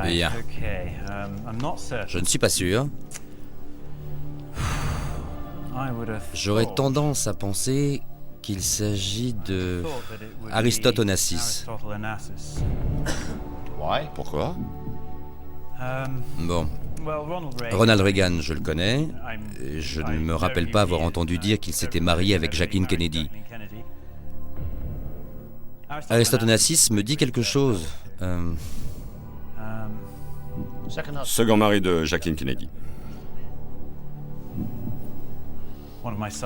Bien. Je ne suis pas sûr. J'aurais tendance à penser qu'il s'agit de Aristote Onassis. Pourquoi? Bon. Ronald Reagan, je le connais. Et je ne me rappelle pas avoir entendu dire qu'il s'était marié avec Jacqueline Kennedy. Aristote Onassis me dit quelque chose. Second mari de Jacqueline Kennedy.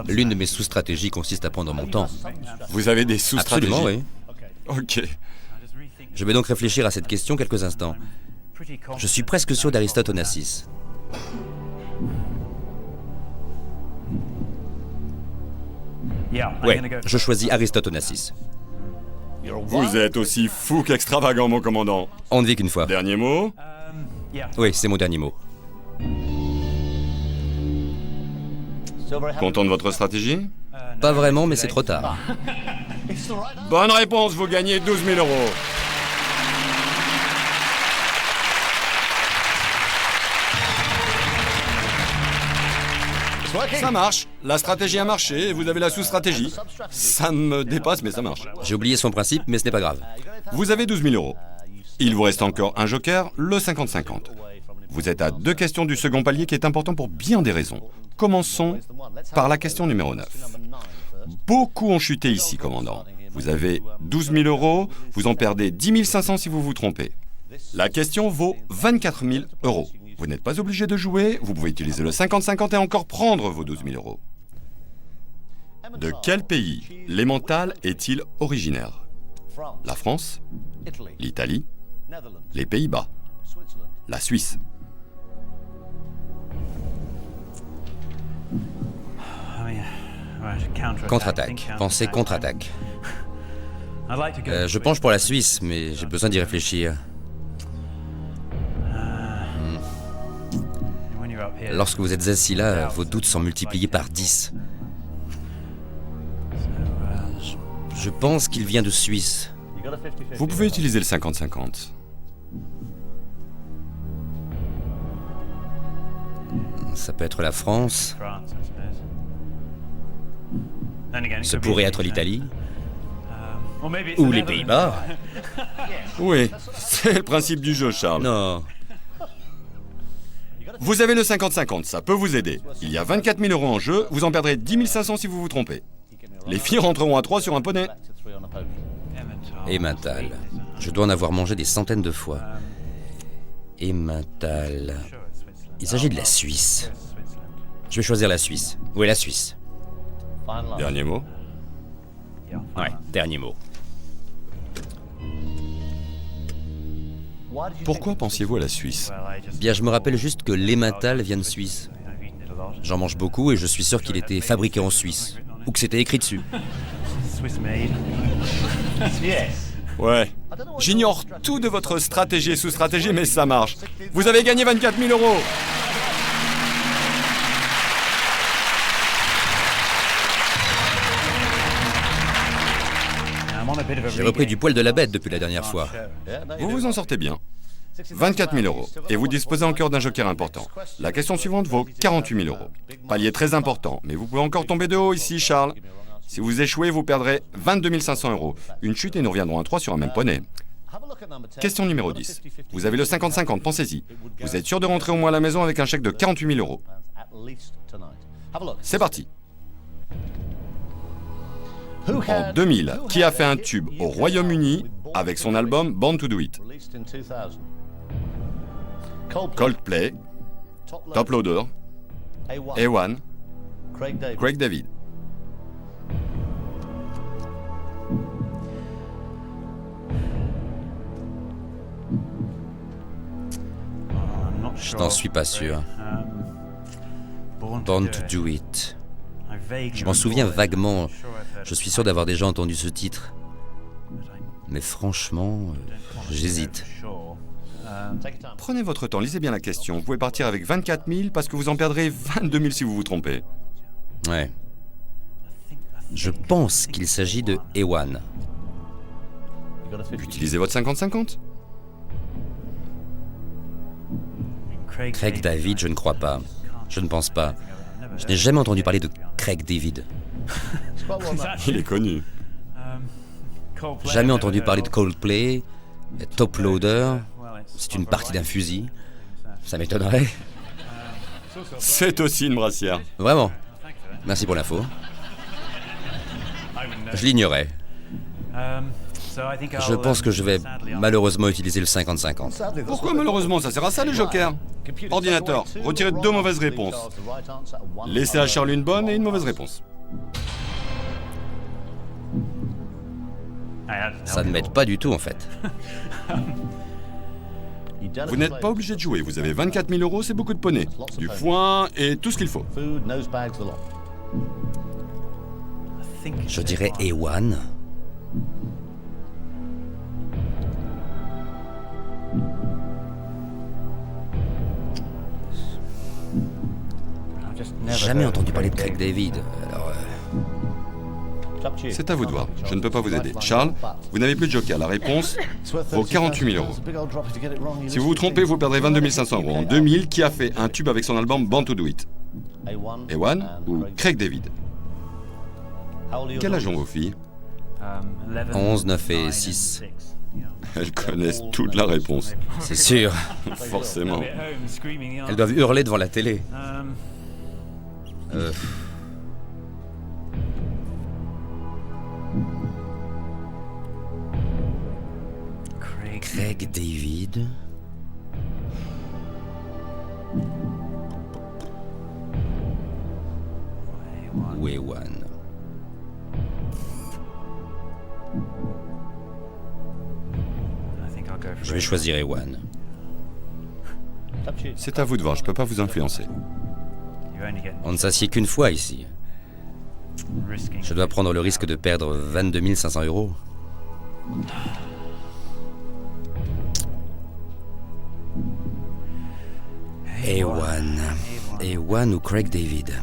L'une de mes sous-stratégies consiste à prendre mon temps. Vous avez des sous-stratégies? Absolument, oui. Ok. Je vais donc réfléchir à cette question quelques instants. Je suis presque sûr d'Aristote Onassis. Ouais, je choisis Aristote Onassis. Vous êtes aussi fou qu'extravagant, mon commandant. On ne vit qu'une fois. Dernier mot? Oui, c'est mon dernier mot. Content de votre stratégie? Pas vraiment, mais c'est trop tard. Bonne réponse, vous gagnez 12 000 €. Ça marche, la stratégie a marché et vous avez la sous-stratégie. Ça me dépasse, mais ça marche. J'ai oublié son principe, mais ce n'est pas grave. Vous avez 12 000 €. Il vous reste encore un joker, le 50-50. Vous êtes à 2 questions du second palier qui est important pour bien des raisons. Commençons par la question numéro 9. Beaucoup ont chuté ici, commandant. Vous avez 12 000 €, vous en perdez 10 500 si vous vous trompez. La question vaut 24 000 €. Vous n'êtes pas obligé de jouer, vous pouvez utiliser le 50-50 et encore prendre vos 12 000 €. De quel pays l'emmental est-il originaire? La France? L'Italie? Les Pays-Bas? La Suisse? Contre-attaque. Pensez contre-attaque. Je penche pour la Suisse, mais j'ai besoin d'y réfléchir. Lorsque vous êtes assis là, vos doutes sont multipliés par 10. Je pense qu'il vient de Suisse. Vous pouvez utiliser le 50-50. Ça peut être la France. Ça pourrait être l'Italie. Ou les Pays-Bas. Oui, c'est le principe du jeu, Charles. Non. Vous avez le 50-50, ça peut vous aider. Il y a 24 000 € en jeu, vous en perdrez 10 500 si vous vous trompez. Les filles rentreront à 3 sur un poney. Emmental. Je dois en avoir mangé des centaines de fois. Emmental. Il s'agit de la Suisse. Je vais choisir la Suisse. Où est la Suisse? Dernier mot. Ouais, dernier mot. Pourquoi pensiez-vous à la Suisse? Bien, je me rappelle juste que l'Emmental vient de Suisse. J'en mange beaucoup et je suis sûr qu'il était fabriqué en Suisse. Ou que c'était écrit dessus. Ouais. J'ignore tout de votre stratégie et sous-stratégie, mais ça marche. Vous avez gagné 24 000 €. J'ai repris du poil de la bête depuis la dernière fois. Vous vous en sortez bien. 24 000 €. Et vous disposez encore d'un joker important. La question suivante vaut 48 000 €. Palier très important, mais vous pouvez encore tomber de haut ici, Charles. Si vous échouez, vous perdrez 22 500 €. Une chute et nous reviendrons à 3 sur un même poney. Question numéro 10. Vous avez le 50-50, pensez-y. Vous êtes sûr de rentrer au moins à la maison avec un chèque de 48 000 €. C'est parti. En 2000, qui a fait un tube au Royaume-Uni avec son album Born to Do It? Coldplay, Top Loader, A1, Craig David. Je n'en suis pas sûr. Born to Do It. Je m'en souviens vaguement. Je suis sûr d'avoir déjà entendu ce titre. Mais franchement, j'hésite. Prenez votre temps, lisez bien la question. Vous pouvez partir avec 24 000 parce que vous en perdrez 22 000 si vous vous trompez. Ouais. Je pense qu'il s'agit de A1. Utilisez votre 50-50. Craig David, je ne crois pas. Je ne pense pas. Je n'ai jamais entendu parler de Craig David. Il est connu. Jamais entendu parler de Coldplay, Top Loader. C'est une partie d'un fusil. Ça m'étonnerait. C'est aussi une brassière. Vraiment. Merci pour l'info. Je l'ignorais. Je pense que je vais malheureusement utiliser le 50-50. Pourquoi malheureusement? Ça sert à ça le joker. Ordinateur, retirez 2 mauvaises réponses. Laissez à Charles une bonne et une mauvaise réponse. Ça ne m'aide pas du tout en fait. Vous n'êtes pas obligé de jouer, vous avez 24 000 €, c'est beaucoup de poney. Du foin et tout ce qu'il faut. Je dirais A1. Jamais entendu parler de Craig David. Alors, c'est à vous de voir, je ne peux pas vous aider. Charles, vous n'avez plus de joker, la réponse vaut 48 000 €. Si vous vous trompez, vous perdrez 22 500 €. En 2000, qui a fait un tube avec son album Born to Do It? A1 ou Craig David? Quel âge ont vos filles? 11, 9 et 6. Elles connaissent toute la réponse. C'est sûr. Forcément. Elles doivent hurler devant la télé. Craig David. Ou A1. Je vais choisir A1. C'est à vous de voir, je ne peux pas vous influencer. On ne s'assied qu'une fois ici. Je dois prendre le risque de perdre 22 500 €. A1. A1 ou Craig David.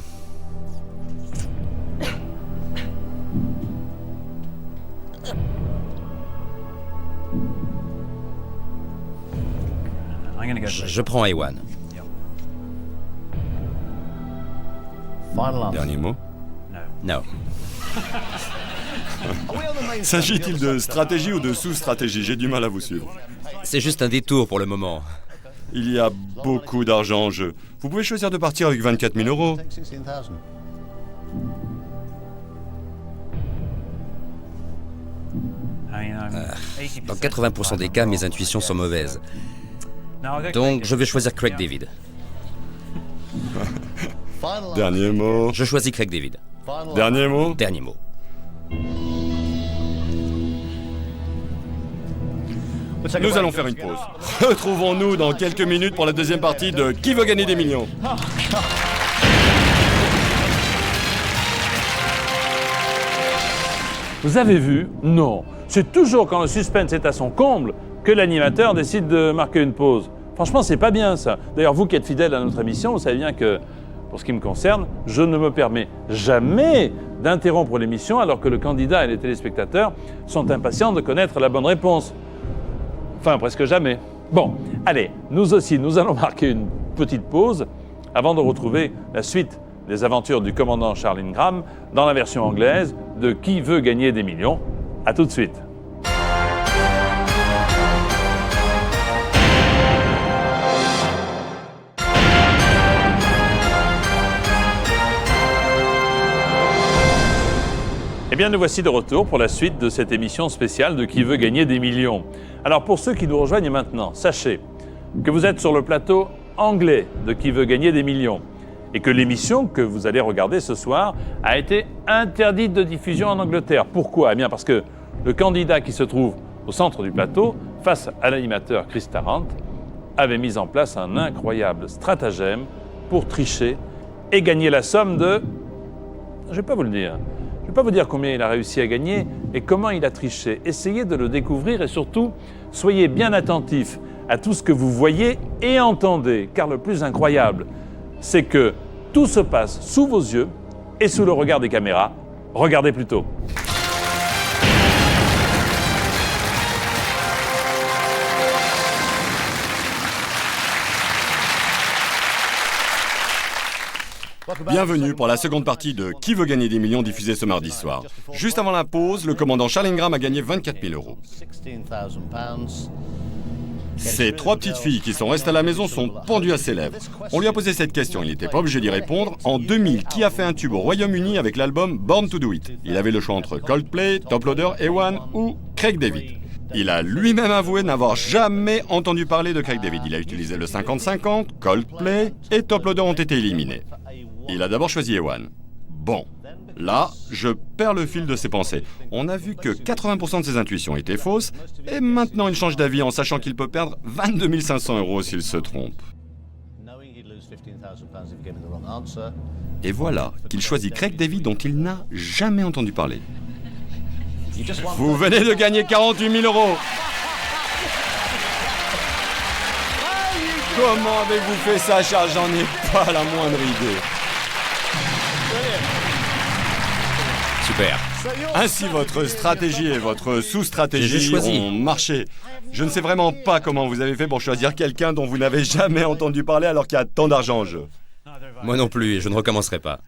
Je prends Ewan. Dernier mot. Non. S'agit-il de stratégie ou de sous-stratégie? J'ai du mal à vous suivre. C'est juste un détour pour le moment. Il y a beaucoup d'argent en jeu. Vous pouvez choisir de partir avec 24 000 euros. Dans 80% des cas, mes intuitions sont mauvaises. Donc, je vais choisir Craig David. Dernier mot. Je choisis Craig David. Dernier mot. Dernier mot. Nous allons faire une pause. Retrouvons-nous dans quelques minutes pour la deuxième partie de Qui veut gagner des millions? Vous avez vu? Non. C'est toujours quand le suspense est à son comble que l'animateur décide de marquer une pause. Franchement, c'est pas bien ça. D'ailleurs, vous qui êtes fidèle à notre émission, vous savez bien que, pour ce qui me concerne, je ne me permets jamais d'interrompre l'émission alors que le candidat et les téléspectateurs sont impatients de connaître la bonne réponse. Enfin, presque jamais. Bon, allez, nous aussi, nous allons marquer une petite pause avant de retrouver la suite des aventures du commandant Charles Ingram dans la version anglaise de Qui veut gagner des millions. À tout de suite. Eh bien, nous voici de retour pour la suite de cette émission spéciale de Qui veut gagner des millions. Alors, pour ceux qui nous rejoignent maintenant, sachez que vous êtes sur le plateau anglais de Qui veut gagner des millions et que l'émission que vous allez regarder ce soir a été interdite de diffusion en Angleterre. Pourquoi? Eh bien, parce que le candidat qui se trouve au centre du plateau, face à l'animateur Chris Tarrant, avait mis en place un incroyable stratagème pour tricher et gagner la somme de... Je ne vais pas vous le dire. Je ne vais pas vous dire combien il a réussi à gagner et comment il a triché. Essayez de le découvrir et surtout, soyez bien attentifs à tout ce que vous voyez et entendez. Car le plus incroyable, c'est que tout se passe sous vos yeux et sous le regard des caméras. Regardez plutôt. Bienvenue pour la seconde partie de Qui veut gagner des millions diffusée ce mardi soir. Juste avant la pause, le commandant Charles Ingram a gagné 24 000 euros. Ces trois petites filles qui sont restées à la maison sont pendues à ses lèvres. On lui a posé cette question, il n'était pas obligé d'y répondre. En 2000, qui a fait un tube au Royaume-Uni avec l'album Born to Do It? Il avait le choix entre Coldplay, Top Loader, Ewan ou Craig David. Il a lui-même avoué n'avoir jamais entendu parler de Craig David. Il a utilisé le 50-50, Coldplay et Top Loader ont été éliminés. Il a d'abord choisi Ewan. Bon, là, je perds le fil de ses pensées. On a vu que 80% de ses intuitions étaient fausses, et maintenant il change d'avis en sachant qu'il peut perdre 22 500 euros s'il se trompe. Et voilà qu'il choisit Craig David dont il n'a jamais entendu parler. Vous venez de gagner 48 000 euros. Comment avez-vous fait ça, Charles? J'en ai pas la moindre idée. Super. Ainsi, votre stratégie et votre sous-stratégie ont marché. Je ne sais vraiment pas comment vous avez fait pour choisir quelqu'un dont vous n'avez jamais entendu parler alors qu'il y a tant d'argent en jeu. Moi non plus, et je ne recommencerai pas.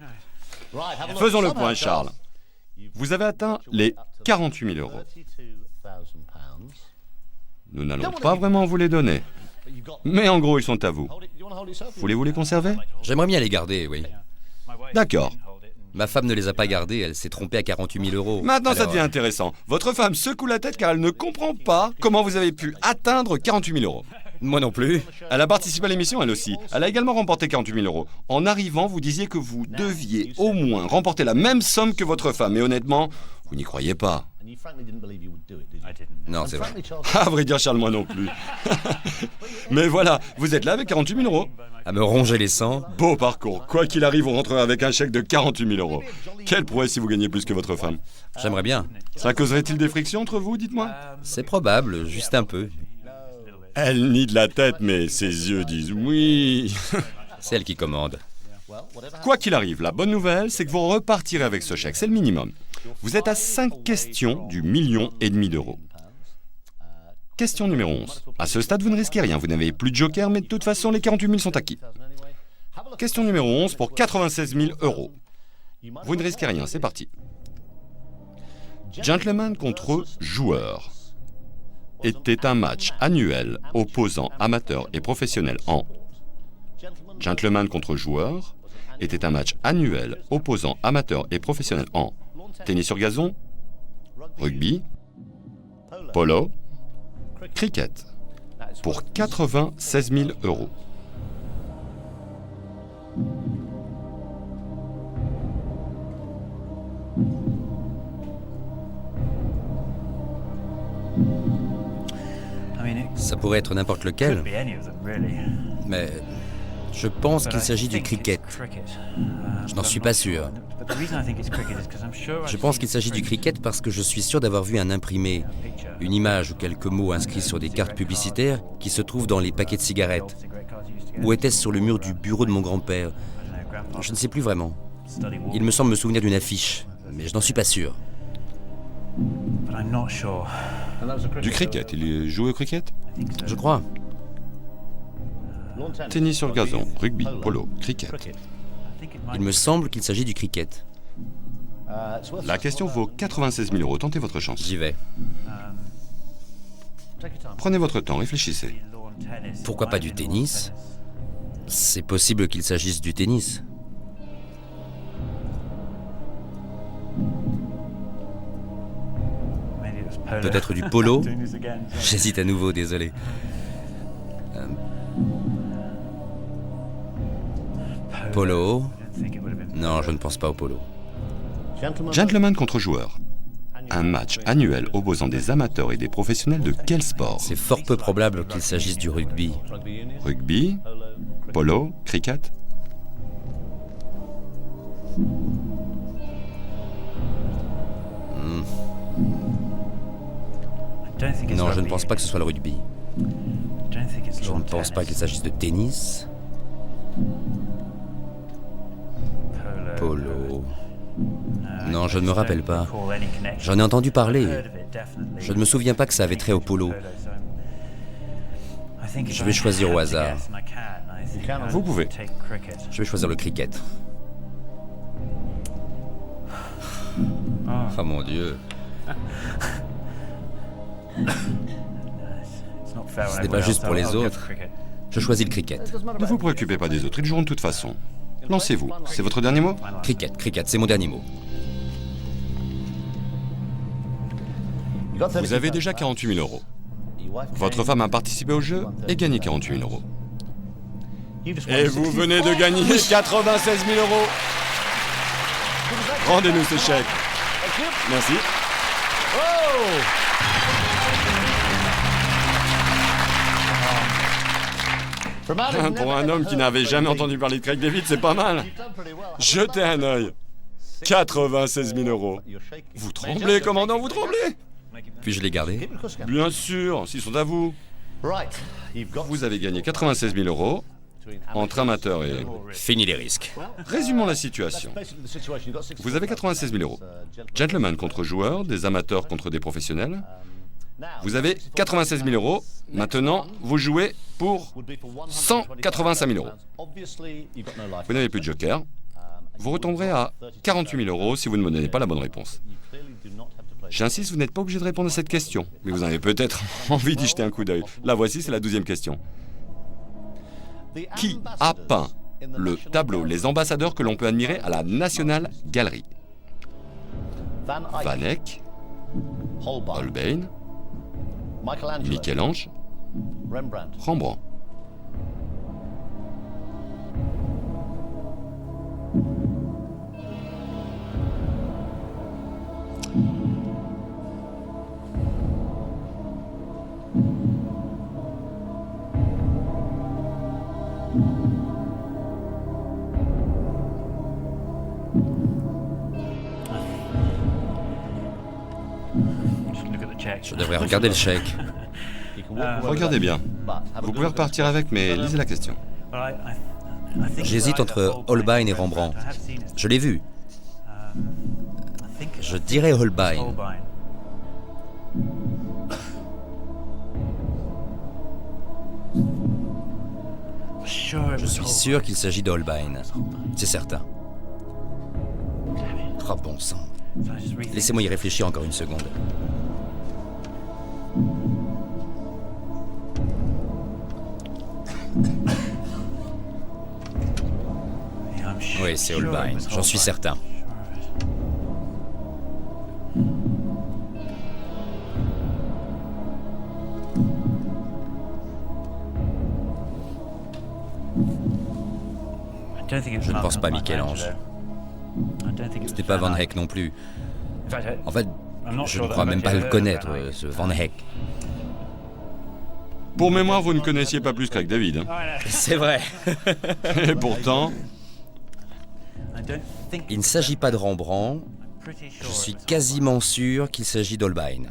Faisons le point, Charles. Vous avez atteint les 48 000 euros. Nous n'allons pas vraiment vous les donner. Mais en gros, ils sont à vous. Voulez-vous les conserver? J'aimerais bien les garder, oui. D'accord. Ma femme ne les a pas gardés, elle s'est trompée à 48 000 euros. Maintenant, ça devient intéressant. Votre femme secoue la tête car elle ne comprend pas comment vous avez pu atteindre 48 000 euros. Moi non plus. Elle a participé à l'émission, elle aussi. Elle a également remporté 48 000 euros. En arrivant, vous disiez que vous deviez au moins remporter la même somme que votre femme. Et honnêtement, vous n'y croyez pas. Non, c'est vrai. À vrai dire, Charles, moi non plus. Mais voilà, vous êtes là avec 48 000 euros. À me ronger les sangs. Beau parcours. Quoi qu'il arrive, on rentrera avec un chèque de 48 000 euros. Quelle prouesse si vous gagnez plus que votre femme. J'aimerais bien. Ça causerait-il des frictions entre vous, dites-moi? C'est probable, juste un peu. Elle nie de la tête, mais ses yeux disent oui. C'est elle qui commande. Quoi qu'il arrive, la bonne nouvelle, c'est que vous repartirez avec ce chèque, c'est le minimum. Vous êtes à 5 questions du 1,5 million d'euros. Question numéro 11. À ce stade, vous ne risquez rien, vous n'avez plus de joker, mais de toute façon, les 48 000 sont acquis. Question numéro 11 pour 96 000 euros. Vous ne risquez rien, c'est parti. Gentleman contre joueur était un match annuel opposant amateurs et professionnels en... Gentleman contre joueur était un match annuel opposant amateurs et professionnels en tennis sur gazon, rugby, polo, cricket, pour 96 000 euros. Ça pourrait être n'importe lequel, mais je pense qu'il s'agit du cricket. Je n'en suis pas sûr. Je pense qu'il s'agit du cricket parce que je suis sûr d'avoir vu un imprimé, une image ou quelques mots inscrits sur des cartes publicitaires qui se trouvent dans les paquets de cigarettes. Ou était-ce sur le mur du bureau de mon grand-père? Je ne sais plus vraiment. Il me semble me souvenir d'une affiche, mais je n'en suis pas sûr. Du cricket, il jouait au cricket? Je crois. Tennis sur gazon, rugby, polo, cricket. Il me semble qu'il s'agit du cricket. La question vaut 96 000 euros. Tentez votre chance. J'y vais. Prenez votre temps, réfléchissez. Pourquoi pas du tennis? C'est possible qu'il s'agisse du tennis. Peut-être du polo? J'hésite à nouveau, désolé. Polo? Non, je ne pense pas au polo. Gentleman contre joueur. Un match annuel opposant des amateurs et des professionnels de quel sport? C'est fort peu probable qu'il s'agisse du rugby. Rugby, polo, cricket? Non, je ne pense pas que ce soit le rugby. Je ne pense pas qu'il s'agisse de tennis. Polo. Non, je ne me rappelle pas. J'en ai entendu parler. Je ne me souviens pas que ça avait trait au polo. Je vais choisir au hasard. Vous pouvez. Je vais choisir le cricket. Oh mon Dieu. Ce n'est pas juste pour les autres. Je choisis le cricket. Ne vous préoccupez pas des autres, ils joueront de toute façon. Lancez-vous. C'est votre dernier mot? Cricket, c'est mon dernier mot. Vous avez déjà 48 000 euros. Votre femme a participé au jeu et gagné 48 000 euros. Et vous venez de gagner 96 000 euros. Rendez-nous ce chèque. Merci. Pour un homme qui n'avait jamais entendu parler de Craig David, c'est pas mal. Jetez un œil. 96 000 euros. Vous tremblez, commandant, vous tremblez? Puis-je les garder? Bien sûr, s'ils sont à vous. Vous avez gagné 96 000 euros entre amateurs et... Fini les risques. Résumons la situation. Vous avez 96 000 euros. Gentleman contre joueur, des amateurs contre des professionnels. Vous avez 96 000 euros. Maintenant, vous jouez pour 185 000 euros. Vous n'avez plus de joker. Vous retomberez à 48 000 euros si vous ne me donnez pas la bonne réponse. J'insiste, vous n'êtes pas obligé de répondre à cette question, mais vous avez peut-être envie d'y jeter un coup d'œil. La voici, c'est la 12e question. Qui a peint le tableau Les ambassadeurs que l'on peut admirer à la National Gallery? Van Eyck, Holbein, Michel-Ange, Rembrandt. Je devrais regarder le chèque. Regardez bien. Vous pouvez repartir avec, mais lisez la question. J'hésite entre Holbein et Rembrandt. Je l'ai vu. Je dirais Holbein. Je suis sûr qu'il s'agit d'Holbein. C'est certain. Oh bon sang. Laissez-moi y réfléchir encore une seconde. Oui, c'est Holbein, j'en suis certain. Je ne pense pas Michel-Ange. Ce n'est pas Van Eyck non plus. En fait, je ne crois même pas le connaître, ce Van Eyck. Pour mémoire, vous ne connaissiez pas plus Craig David. Hein. C'est vrai. Et pourtant... Il ne s'agit pas de Rembrandt. Je suis quasiment sûr qu'il s'agit d'Holbein.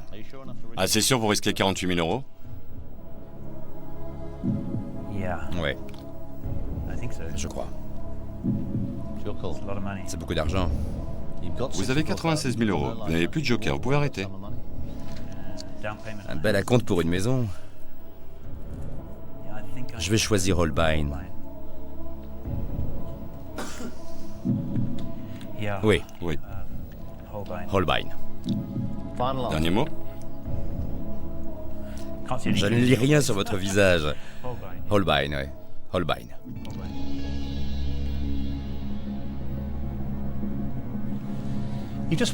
Assez sûr pour risquer 48 000 euros? Ouais. Je crois. C'est beaucoup d'argent. Vous avez 96 000 euros. Vous n'avez plus de joker, vous pouvez arrêter. Un bel acompte pour une maison. Je vais choisir Holbein. Oui, Oui. Holbein. Dernier mot? Je ne lis rien sur votre visage. Holbein, oui. Holbein.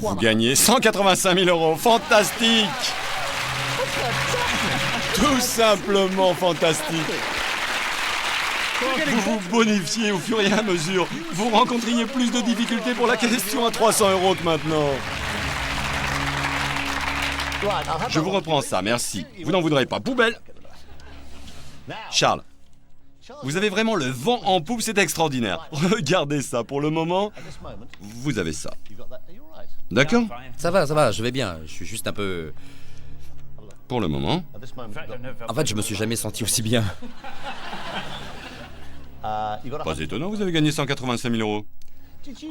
Vous gagnez 185 000 euros. Fantastique! Tout simplement fantastique. Vous vous bonifiez au fur et à mesure. Vous rencontriez plus de difficultés pour la question à 300 euros que maintenant. Je vous reprends ça, merci. Vous n'en voudrez pas. Poubelle! Charles, vous avez vraiment le vent en poupe, c'est extraordinaire. Regardez ça, pour le moment, vous avez ça. D'accord? Ça va, je vais bien. Je suis juste un peu... Pour le moment. En fait, je me suis jamais senti aussi bien. Pas étonnant, vous avez gagné 185 000 euros.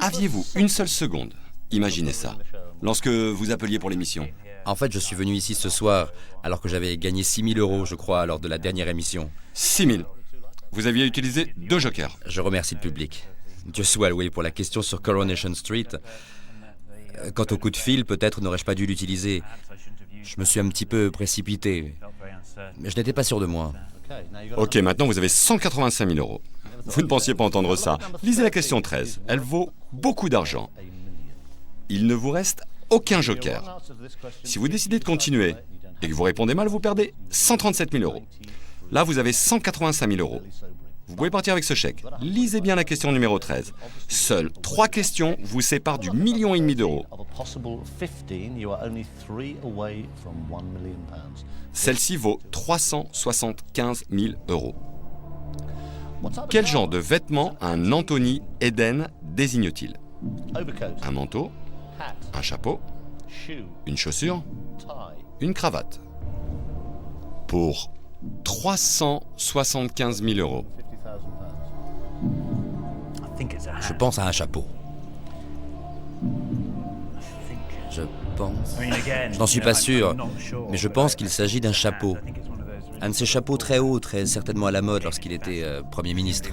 Aviez-vous une seule seconde, imaginez ça, lorsque vous appeliez pour l'émission? En fait, je suis venu ici ce soir alors que j'avais gagné 6 000 euros, je crois, lors de la dernière émission. 6 000. Vous aviez utilisé 2 jokers. Je remercie le public. Dieu soit loué pour la question sur Coronation Street. Quant au coup de fil, peut-être n'aurais-je pas dû l'utiliser. Je me suis un petit peu précipité. Mais je n'étais pas sûr de moi. Ok, maintenant vous avez 185 000 euros. Vous ne pensiez pas entendre ça. Lisez la question 13. Elle vaut beaucoup d'argent. Il ne vous reste aucun joker. Si vous décidez de continuer et que vous répondez mal, vous perdez 137 000 euros. Là, vous avez 185 000 euros. Vous pouvez partir avec ce chèque. Lisez bien la question numéro 13. Seules 3 questions vous séparent du 1,5 million d'euros. Celle-ci vaut 375 000 euros. Quel genre de vêtements un Anthony Eden désigne-t-il? Un manteau, un chapeau, une chaussure, une cravate. Pour 375 000 euros. Je pense à un chapeau. Je pense... Je n'en suis pas sûr, mais je pense qu'il s'agit d'un chapeau. Un de ces chapeaux très hauts, très certainement à la mode lorsqu'il était Premier ministre.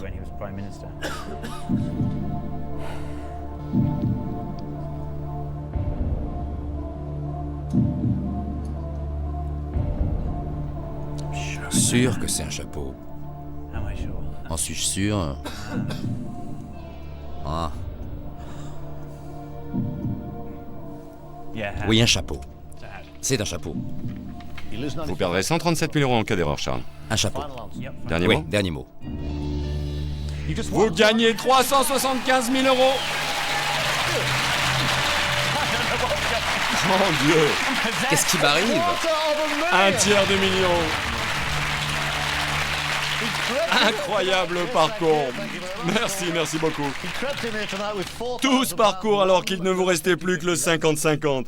Sûr que c'est un chapeau. En suis-je sûr? Ah. Oui, un chapeau. C'est un chapeau. Vous perdrez 137 000 euros en cas d'erreur, Charles. Un chapeau. Dernier Oui, mot? dernier mot. Vous gagnez 375 000 euros. Mon Dieu! Qu'est-ce qui m'arrive? Un tiers de million. Incroyable parcours. Merci beaucoup. Tout ce parcours alors qu'il ne vous restait plus que le 50-50.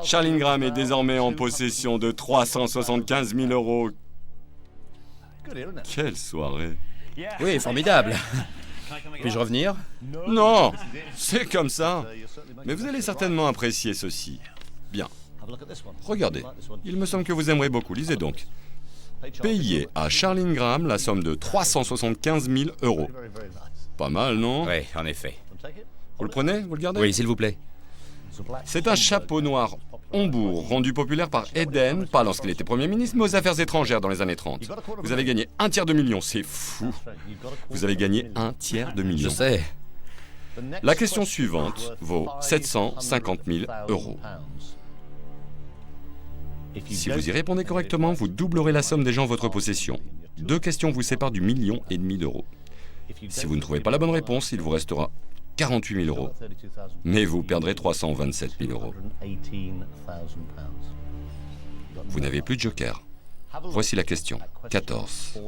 Charles Ingram est désormais en possession de 375 000 euros. Quelle soirée! Oui, formidable. Puis-je revenir? Non, c'est comme ça. Mais vous allez certainement apprécier ceci. Bien. Regardez, il me semble que vous aimerez beaucoup. Lisez donc. Payez à Charlene Graham la somme de 375 000 €. Pas mal, non? Oui, en effet. Vous le prenez? Vous le gardez? Oui, s'il vous plaît. C'est un chapeau noir Hombourg, rendu populaire par Eden, pas lorsqu'il était Premier ministre, mais aux affaires étrangères dans les années 30. Vous avez gagné un tiers de million, c'est fou. Vous avez gagné un tiers de million. Je sais. La question suivante vaut 750 000 €. Si vous y répondez correctement, vous doublerez la somme des gens en votre possession. 2 questions vous séparent du 1,5 million d'euros. Si vous ne trouvez pas la bonne réponse, il vous restera 48 000 €. Mais vous perdrez 327 000 €. Vous n'avez plus de joker. Voici la question. 14.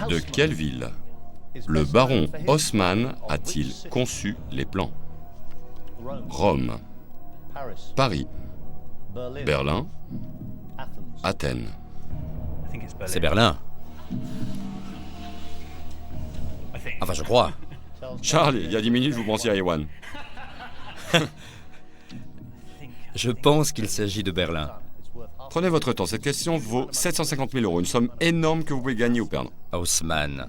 De quelle ville le baron Haussmann a-t-il conçu les plans? Rome, Paris, Berlin, Athènes. C'est Berlin. Enfin, je crois. Charles, il y a 10 minutes, vous pensiez à Ewan. Je pense qu'il s'agit de Berlin. Prenez votre temps, cette question vaut 750 000 €, une somme énorme que vous pouvez gagner ou perdre. Haussmann.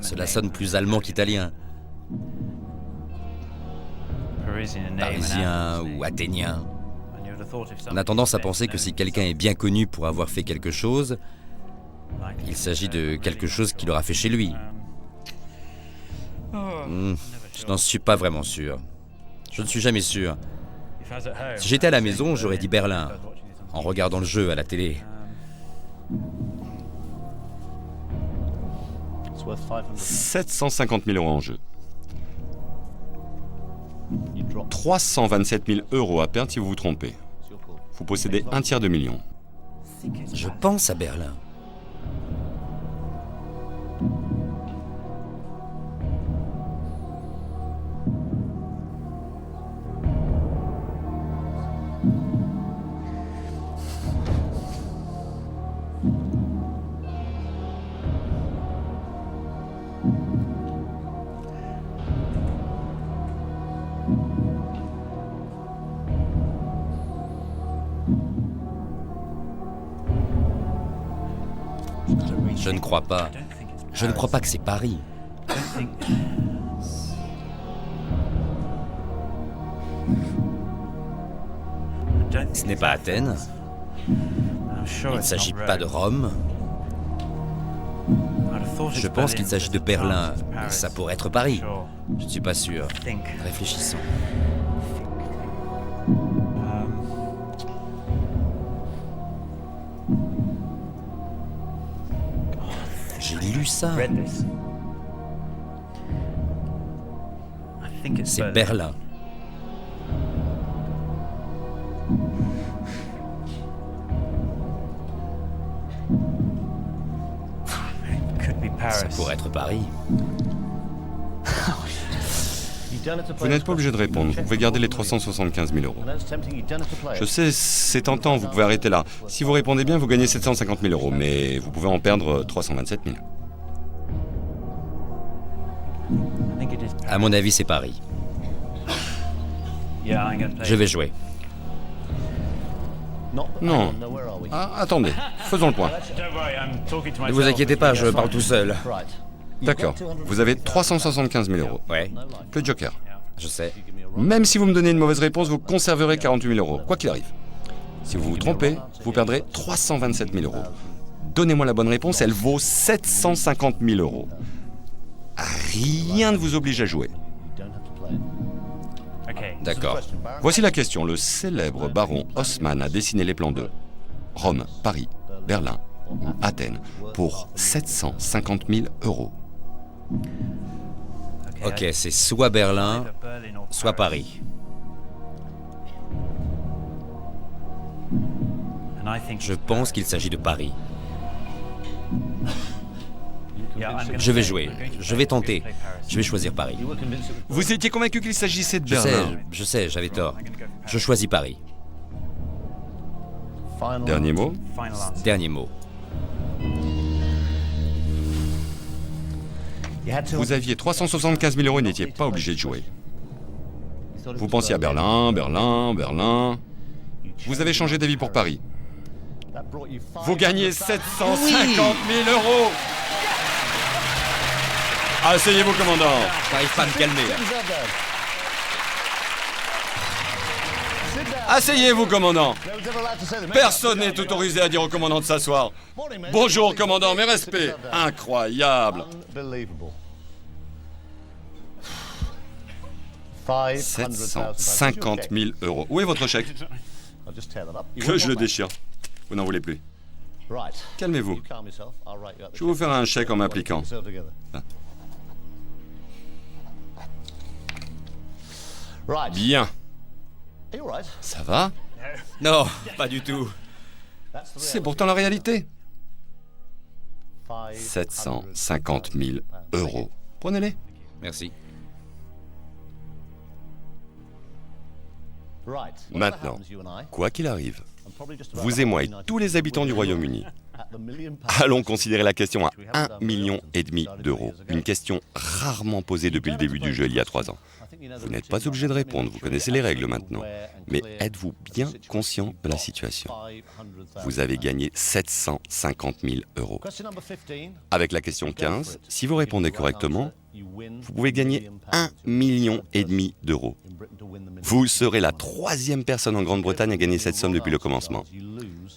Cela sonne plus allemand qu'italien. Parisien ou athénien. On a tendance à penser que si quelqu'un est bien connu pour avoir fait quelque chose, il s'agit de quelque chose qu'il aura fait chez lui. Je n'en suis pas vraiment sûr. Je ne suis jamais sûr. Si j'étais à la maison, j'aurais dit Berlin, en regardant le jeu à la télé. « 750 000 € en jeu. 327 000 € à perdre si vous vous trompez. Vous possédez un tiers de million. Je pense à Berlin. Je ne crois pas. Je ne crois pas que c'est Paris. Ce n'est pas Athènes. Il ne s'agit pas de Rome. Je pense qu'il s'agit de Berlin. Ça pourrait être Paris. Je ne suis pas sûr. Réfléchissons. J'ai lu ça. C'est Berlin. Ça pourrait être Paris. Vous n'êtes pas obligé de répondre. Vous pouvez garder les 375 000 €. Je sais, c'est tentant, vous pouvez arrêter là. Si vous répondez bien, vous gagnez 750 000 €, mais vous pouvez en perdre 327 000. À mon avis, c'est Paris. Je vais jouer. Non. Ah, attendez, faisons le point. Ne vous inquiétez pas, je parle tout seul. D'accord. Vous avez 375 000 €. Ouais, Plus de joker. je sais. Même si vous me donnez une mauvaise réponse, vous conserverez 48 000 €, quoi qu'il arrive. Si vous vous trompez, vous perdrez 327 000 €. Donnez-moi la bonne réponse, elle vaut 750 000 €. Rien ne vous oblige à jouer. D'accord. Voici la question. Le célèbre baron Haussmann a dessiné les plans de Rome, Paris, Berlin ou Athènes pour 750 000 €. Ok, c'est soit Berlin, soit Paris. Je pense qu'il s'agit de Paris. Je vais jouer, je vais tenter. Je vais choisir Paris. Vous étiez convaincu qu'il s'agissait de Berlin? Je sais, j'avais tort. Je choisis Paris. Dernier mot? Dernier mot. Vous aviez 375 000 euros et n'étiez pas obligé de jouer. Vous pensiez à Berlin, Berlin, Berlin. Vous avez changé d'avis pour Paris. Vous gagnez 750 000 euros. Asseyez-vous, commandant. J'arrive pas à me calmer, là. Asseyez-vous, commandant. Personne n'est autorisé à dire au commandant de s'asseoir. Bonjour, commandant, mes respects. Incroyable. 750 000 euros. Où est votre chèque? Que je le déchire. Vous n'en voulez plus. Calmez-vous. Je vais vous faire un chèque en m'appliquant. Bien. Ça va? Non, pas du tout. C'est pourtant la réalité. 750 000 euros. Prenez-les. Merci. Maintenant, quoi qu'il arrive, vous et moi et tous les habitants du Royaume-Uni, allons considérer la question à 1,5 million d'euros. Une question rarement posée depuis le début du jeu il y a 3 ans. Vous n'êtes pas obligé de répondre, vous connaissez les règles maintenant. Mais êtes-vous bien conscient de la situation? Vous avez gagné 750 000 euros. Avec la question 15, si vous répondez correctement, vous pouvez gagner 1,5 million d'euros. Vous serez la 3e personne en Grande-Bretagne à gagner cette somme depuis le commencement.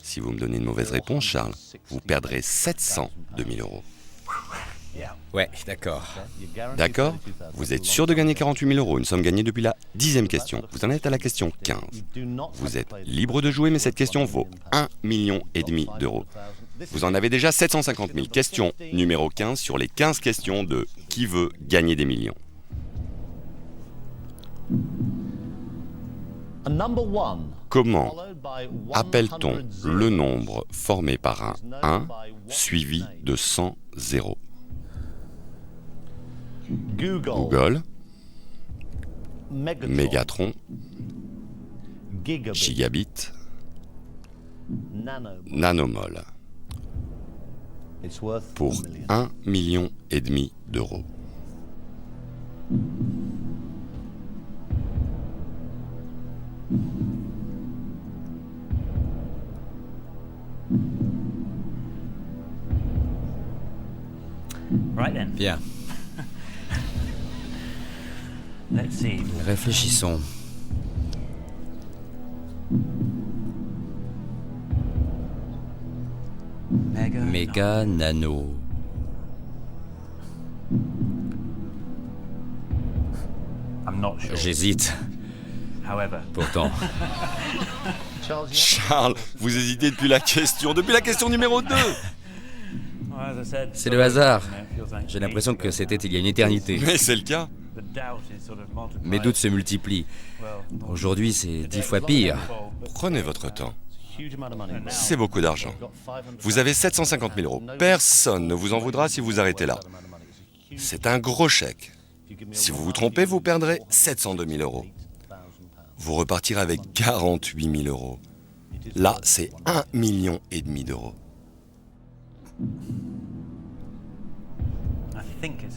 Si vous me donnez une mauvaise réponse, Charles, vous perdrez 702 000 euros. Ouais, d'accord. D'accord? Vous êtes sûr de gagner 48 000 euros, une somme gagnée depuis la 10e question. Vous en êtes à la question 15. Vous êtes libre de jouer, mais cette question vaut 1,5 million d'euros. Vous en avez déjà 750 000. Question numéro 15 sur les 15 questions de Qui veut gagner des millions? Comment appelle-t-on le nombre formé par un 1 suivi de 100 zéros? Google, Mégatron, Gigabit, Nanomol. Pour 1,5 million d'euros. Bien. Réfléchissons. Méga, nano. J'hésite. Pourtant. Charles, vous hésitez depuis la question numéro 2. C'est le hasard. J'ai l'impression que c'était il y a une éternité. Mais c'est le cas. Mes doutes se multiplient. Aujourd'hui, c'est 10 fois pire. Prenez votre temps. C'est beaucoup d'argent. Vous avez 750 000 euros. Personne ne vous en voudra si vous arrêtez là. C'est un gros chèque. Si vous vous trompez, vous perdrez 702 000 euros. Vous repartirez avec 48 000 euros. Là, c'est 1,5 million d'euros.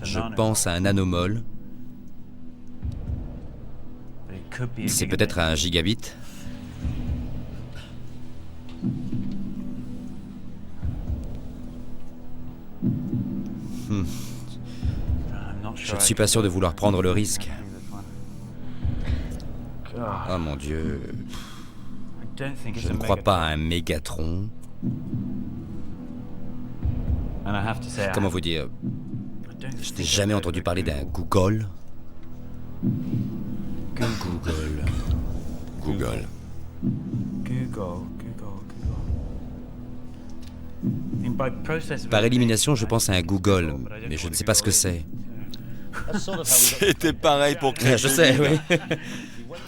Je pense à un nanomol. C'est peut-être un gigabit. Je ne suis pas sûr de vouloir prendre le risque. Oh mon Dieu. Je ne crois pas à un mégatron. Comment vous dire? Je n'ai jamais entendu parler d'un Google. Google. Par élimination, je pense à un Google, mais je ne sais pas ce que c'est. C'était pareil pour Craig. Je sais, oui.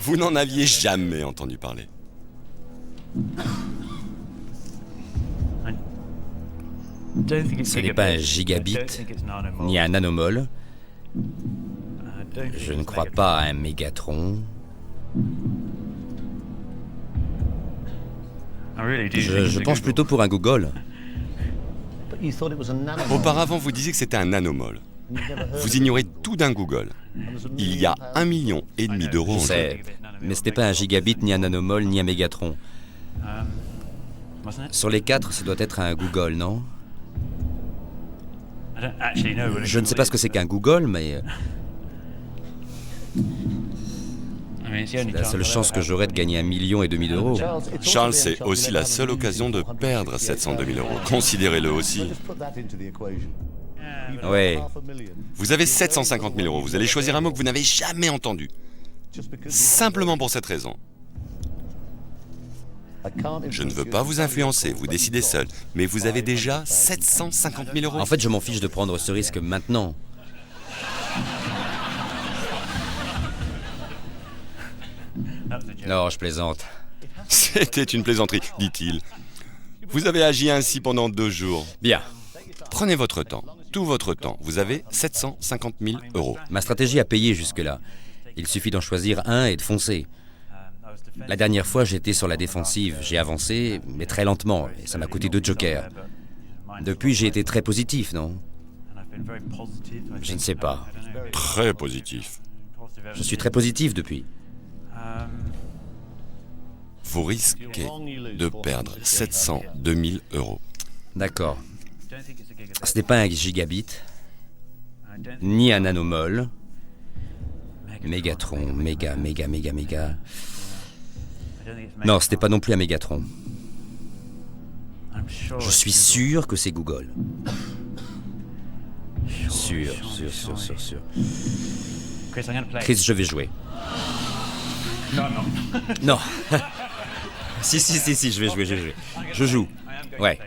Vous n'en aviez jamais entendu parler. Ce n'est pas un gigabit, ni un nanomol. Je ne crois pas à un mégatron. Je penche plutôt pour un Google. Auparavant, vous disiez que c'était un nanomole. Vous ignorez tout d'un Google. Il y a 1,5 million d'euros en jeu. C'est... Mais ce n'est pas un gigabit, ni un nanomole, ni un mégatron. Sur les 4, ça doit être un Google, non? Je ne sais pas ce que c'est qu'un Google, mais... C'est la seule chance que j'aurais de gagner 1,5 million d'euros. Charles, c'est aussi la seule occasion de perdre 702 000 euros. Considérez-le aussi. Ouais. Vous avez 750 000 euros. Vous allez choisir un mot que vous n'avez jamais entendu. Simplement pour cette raison. Je ne veux pas vous influencer, vous décidez seul. Mais vous avez déjà 750 000 euros. En fait, je m'en fiche de prendre ce risque maintenant. Non, je plaisante. C'était une plaisanterie, dit-il. Vous avez agi ainsi pendant 2 jours. Bien. Prenez votre temps, tout votre temps. Vous avez 750 000 euros. Ma stratégie a payé jusque-là. Il suffit d'en choisir un et de foncer. La dernière fois, j'étais sur la défensive. J'ai avancé, mais très lentement, et ça m'a coûté 2 jokers. Depuis, j'ai été très positif, non? Je ne sais pas. Très positif. Je suis très positif depuis. Vous risquez de perdre 702 000 euros. D'accord. Ce n'est pas un gigabit, ni un nanomole. Mégatron, méga. Non, ce n'est pas non plus un mégatron. Je suis sûr que c'est Google. Sûr. Chris, je vais jouer. Non. Si, je vais jouer. Je joue. Ouais.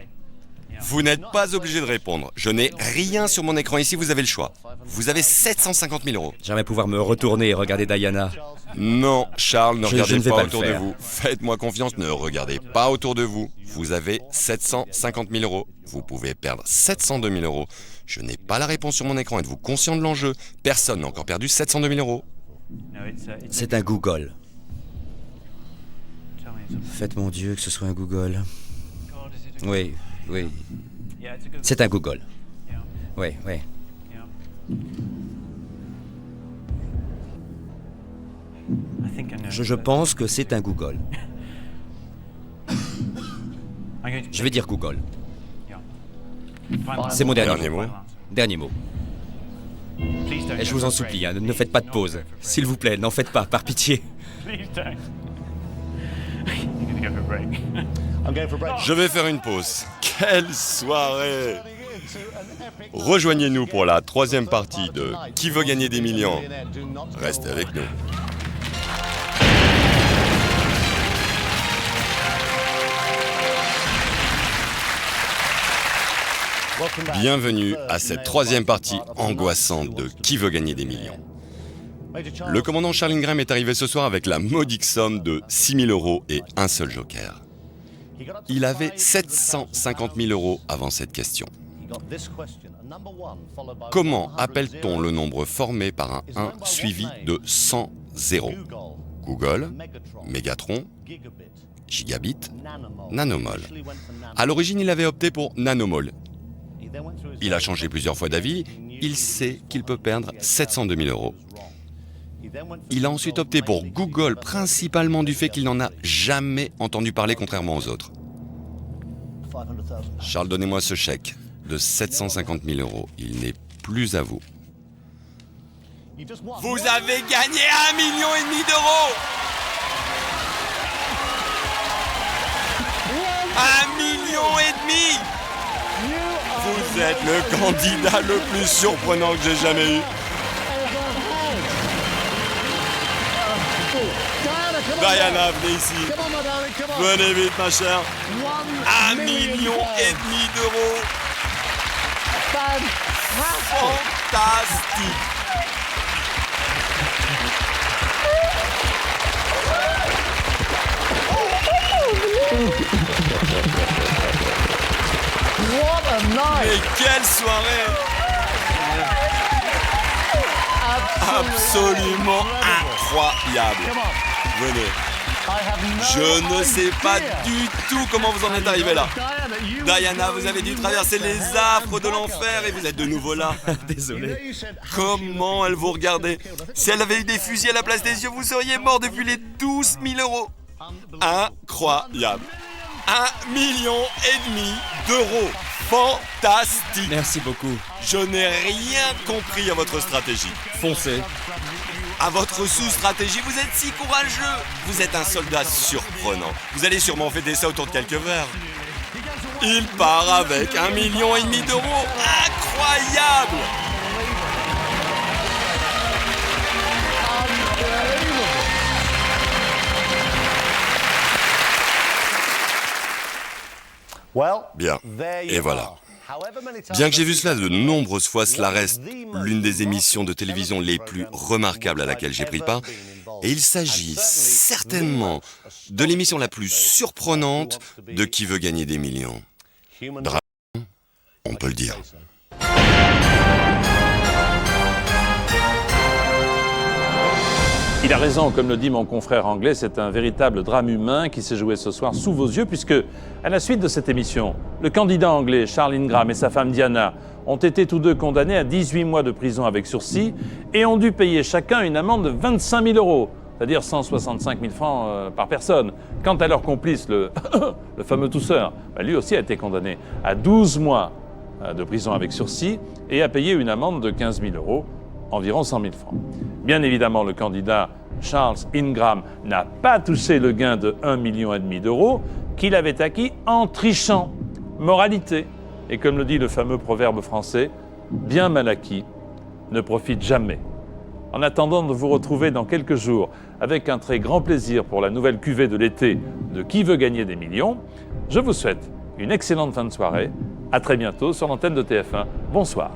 Vous n'êtes pas obligé de répondre. Je n'ai rien sur mon écran ici, vous avez le choix. Vous avez 750 000 euros. J'aimerais pouvoir me retourner et regarder Diana. Non, Charles, ne regardez je ne vais pas pas autour le de faire. vous. Faites-moi confiance, ne regardez pas autour de vous. Vous avez 750 000 euros. Vous pouvez perdre 702 000 euros. Je n'ai pas la réponse sur mon écran. Êtes-vous conscient de l'enjeu? Personne n'a encore perdu 702 000 euros. C'est un Google. Faites mon Dieu que ce soit un Google. Oui. C'est un Google. Oui. Je pense que c'est un Google. Je vais dire Google. C'est mon dernier mot. Dernier mot. Et je vous en supplie, hein, ne faites pas de pause. S'il vous plaît, n'en faites pas, par pitié. Je vais faire une pause. Quelle soirée! Rejoignez-nous pour la 3e partie de Qui veut gagner des millions? Restez avec nous. Bienvenue à cette 3e partie angoissante de Qui veut gagner des millions. Le commandant Charles Ingram est arrivé ce soir avec la modique somme de 6 000 euros et un seul joker. Il avait 750 000 euros avant cette question. Comment appelle-t-on le nombre formé par un 1 suivi de 100 zéros? Google, mégatron, gigabit, nanomole. À l'origine, il avait opté pour nanomole. Il a changé plusieurs fois d'avis. Il sait qu'il peut perdre 702 000 euros. Il a ensuite opté pour Google, principalement du fait qu'il n'en a jamais entendu parler, contrairement aux autres. Charles, donnez-moi ce chèque de 750 000 euros. Il n'est plus à vous. Vous avez gagné 1,5 million d'euros! 1,5 million! Vous êtes le candidat le plus surprenant que j'ai jamais eu. Diana, venez ici. Venez vite, ma chère. 1,5 million d'euros. Fantastique. Mais quelle soirée! Absolument incroyable. Venez. Je ne sais pas du tout comment vous en êtes arrivé là. Diana, vous avez dû traverser les affres de l'enfer et vous êtes de nouveau là. Désolé. Comment elle vous regardait? Si elle avait eu des fusils à la place des yeux, vous seriez mort depuis les 12 000 euros. Incroyable. 1,5 million d'euros. Fantastique. Merci beaucoup. Je n'ai rien compris à votre stratégie. Foncez. À votre sous-stratégie, vous êtes si courageux. Vous êtes un soldat surprenant. Vous allez sûrement fêter ça autour de quelques verres. Il part avec 1,5 million d'euros. Incroyable! Bien, et voilà. Bien que j'ai vu cela de nombreuses fois, cela reste l'une des émissions de télévision les plus remarquables à laquelle j'ai pris part. Et il s'agit certainement de l'émission la plus surprenante de Qui veut gagner des millions. Drame, on peut le dire. Il a raison, comme le dit mon confrère anglais, c'est un véritable drame humain qui s'est joué ce soir sous vos yeux, puisque, à la suite de cette émission, le candidat anglais Charles Ingram et sa femme Diana ont été tous deux condamnés à 18 mois de prison avec sursis et ont dû payer chacun une amende de 25 000 euros, c'est-à-dire 165 000 francs par personne. Quant à leur complice, le fameux tousseur, lui aussi a été condamné à 12 mois de prison avec sursis et a payé une amende de 15 000 euros, environ 100 000 francs. Bien évidemment, le candidat Charles Ingram n'a pas touché le gain de 1,5 million d'euros qu'il avait acquis en trichant. Moralité. Et comme le dit le fameux proverbe français, bien mal acquis ne profite jamais. En attendant de vous retrouver dans quelques jours avec un très grand plaisir pour la nouvelle cuvée de l'été de Qui veut gagner des millions, je vous souhaite une excellente fin de soirée. À très bientôt sur l'antenne de TF1. Bonsoir.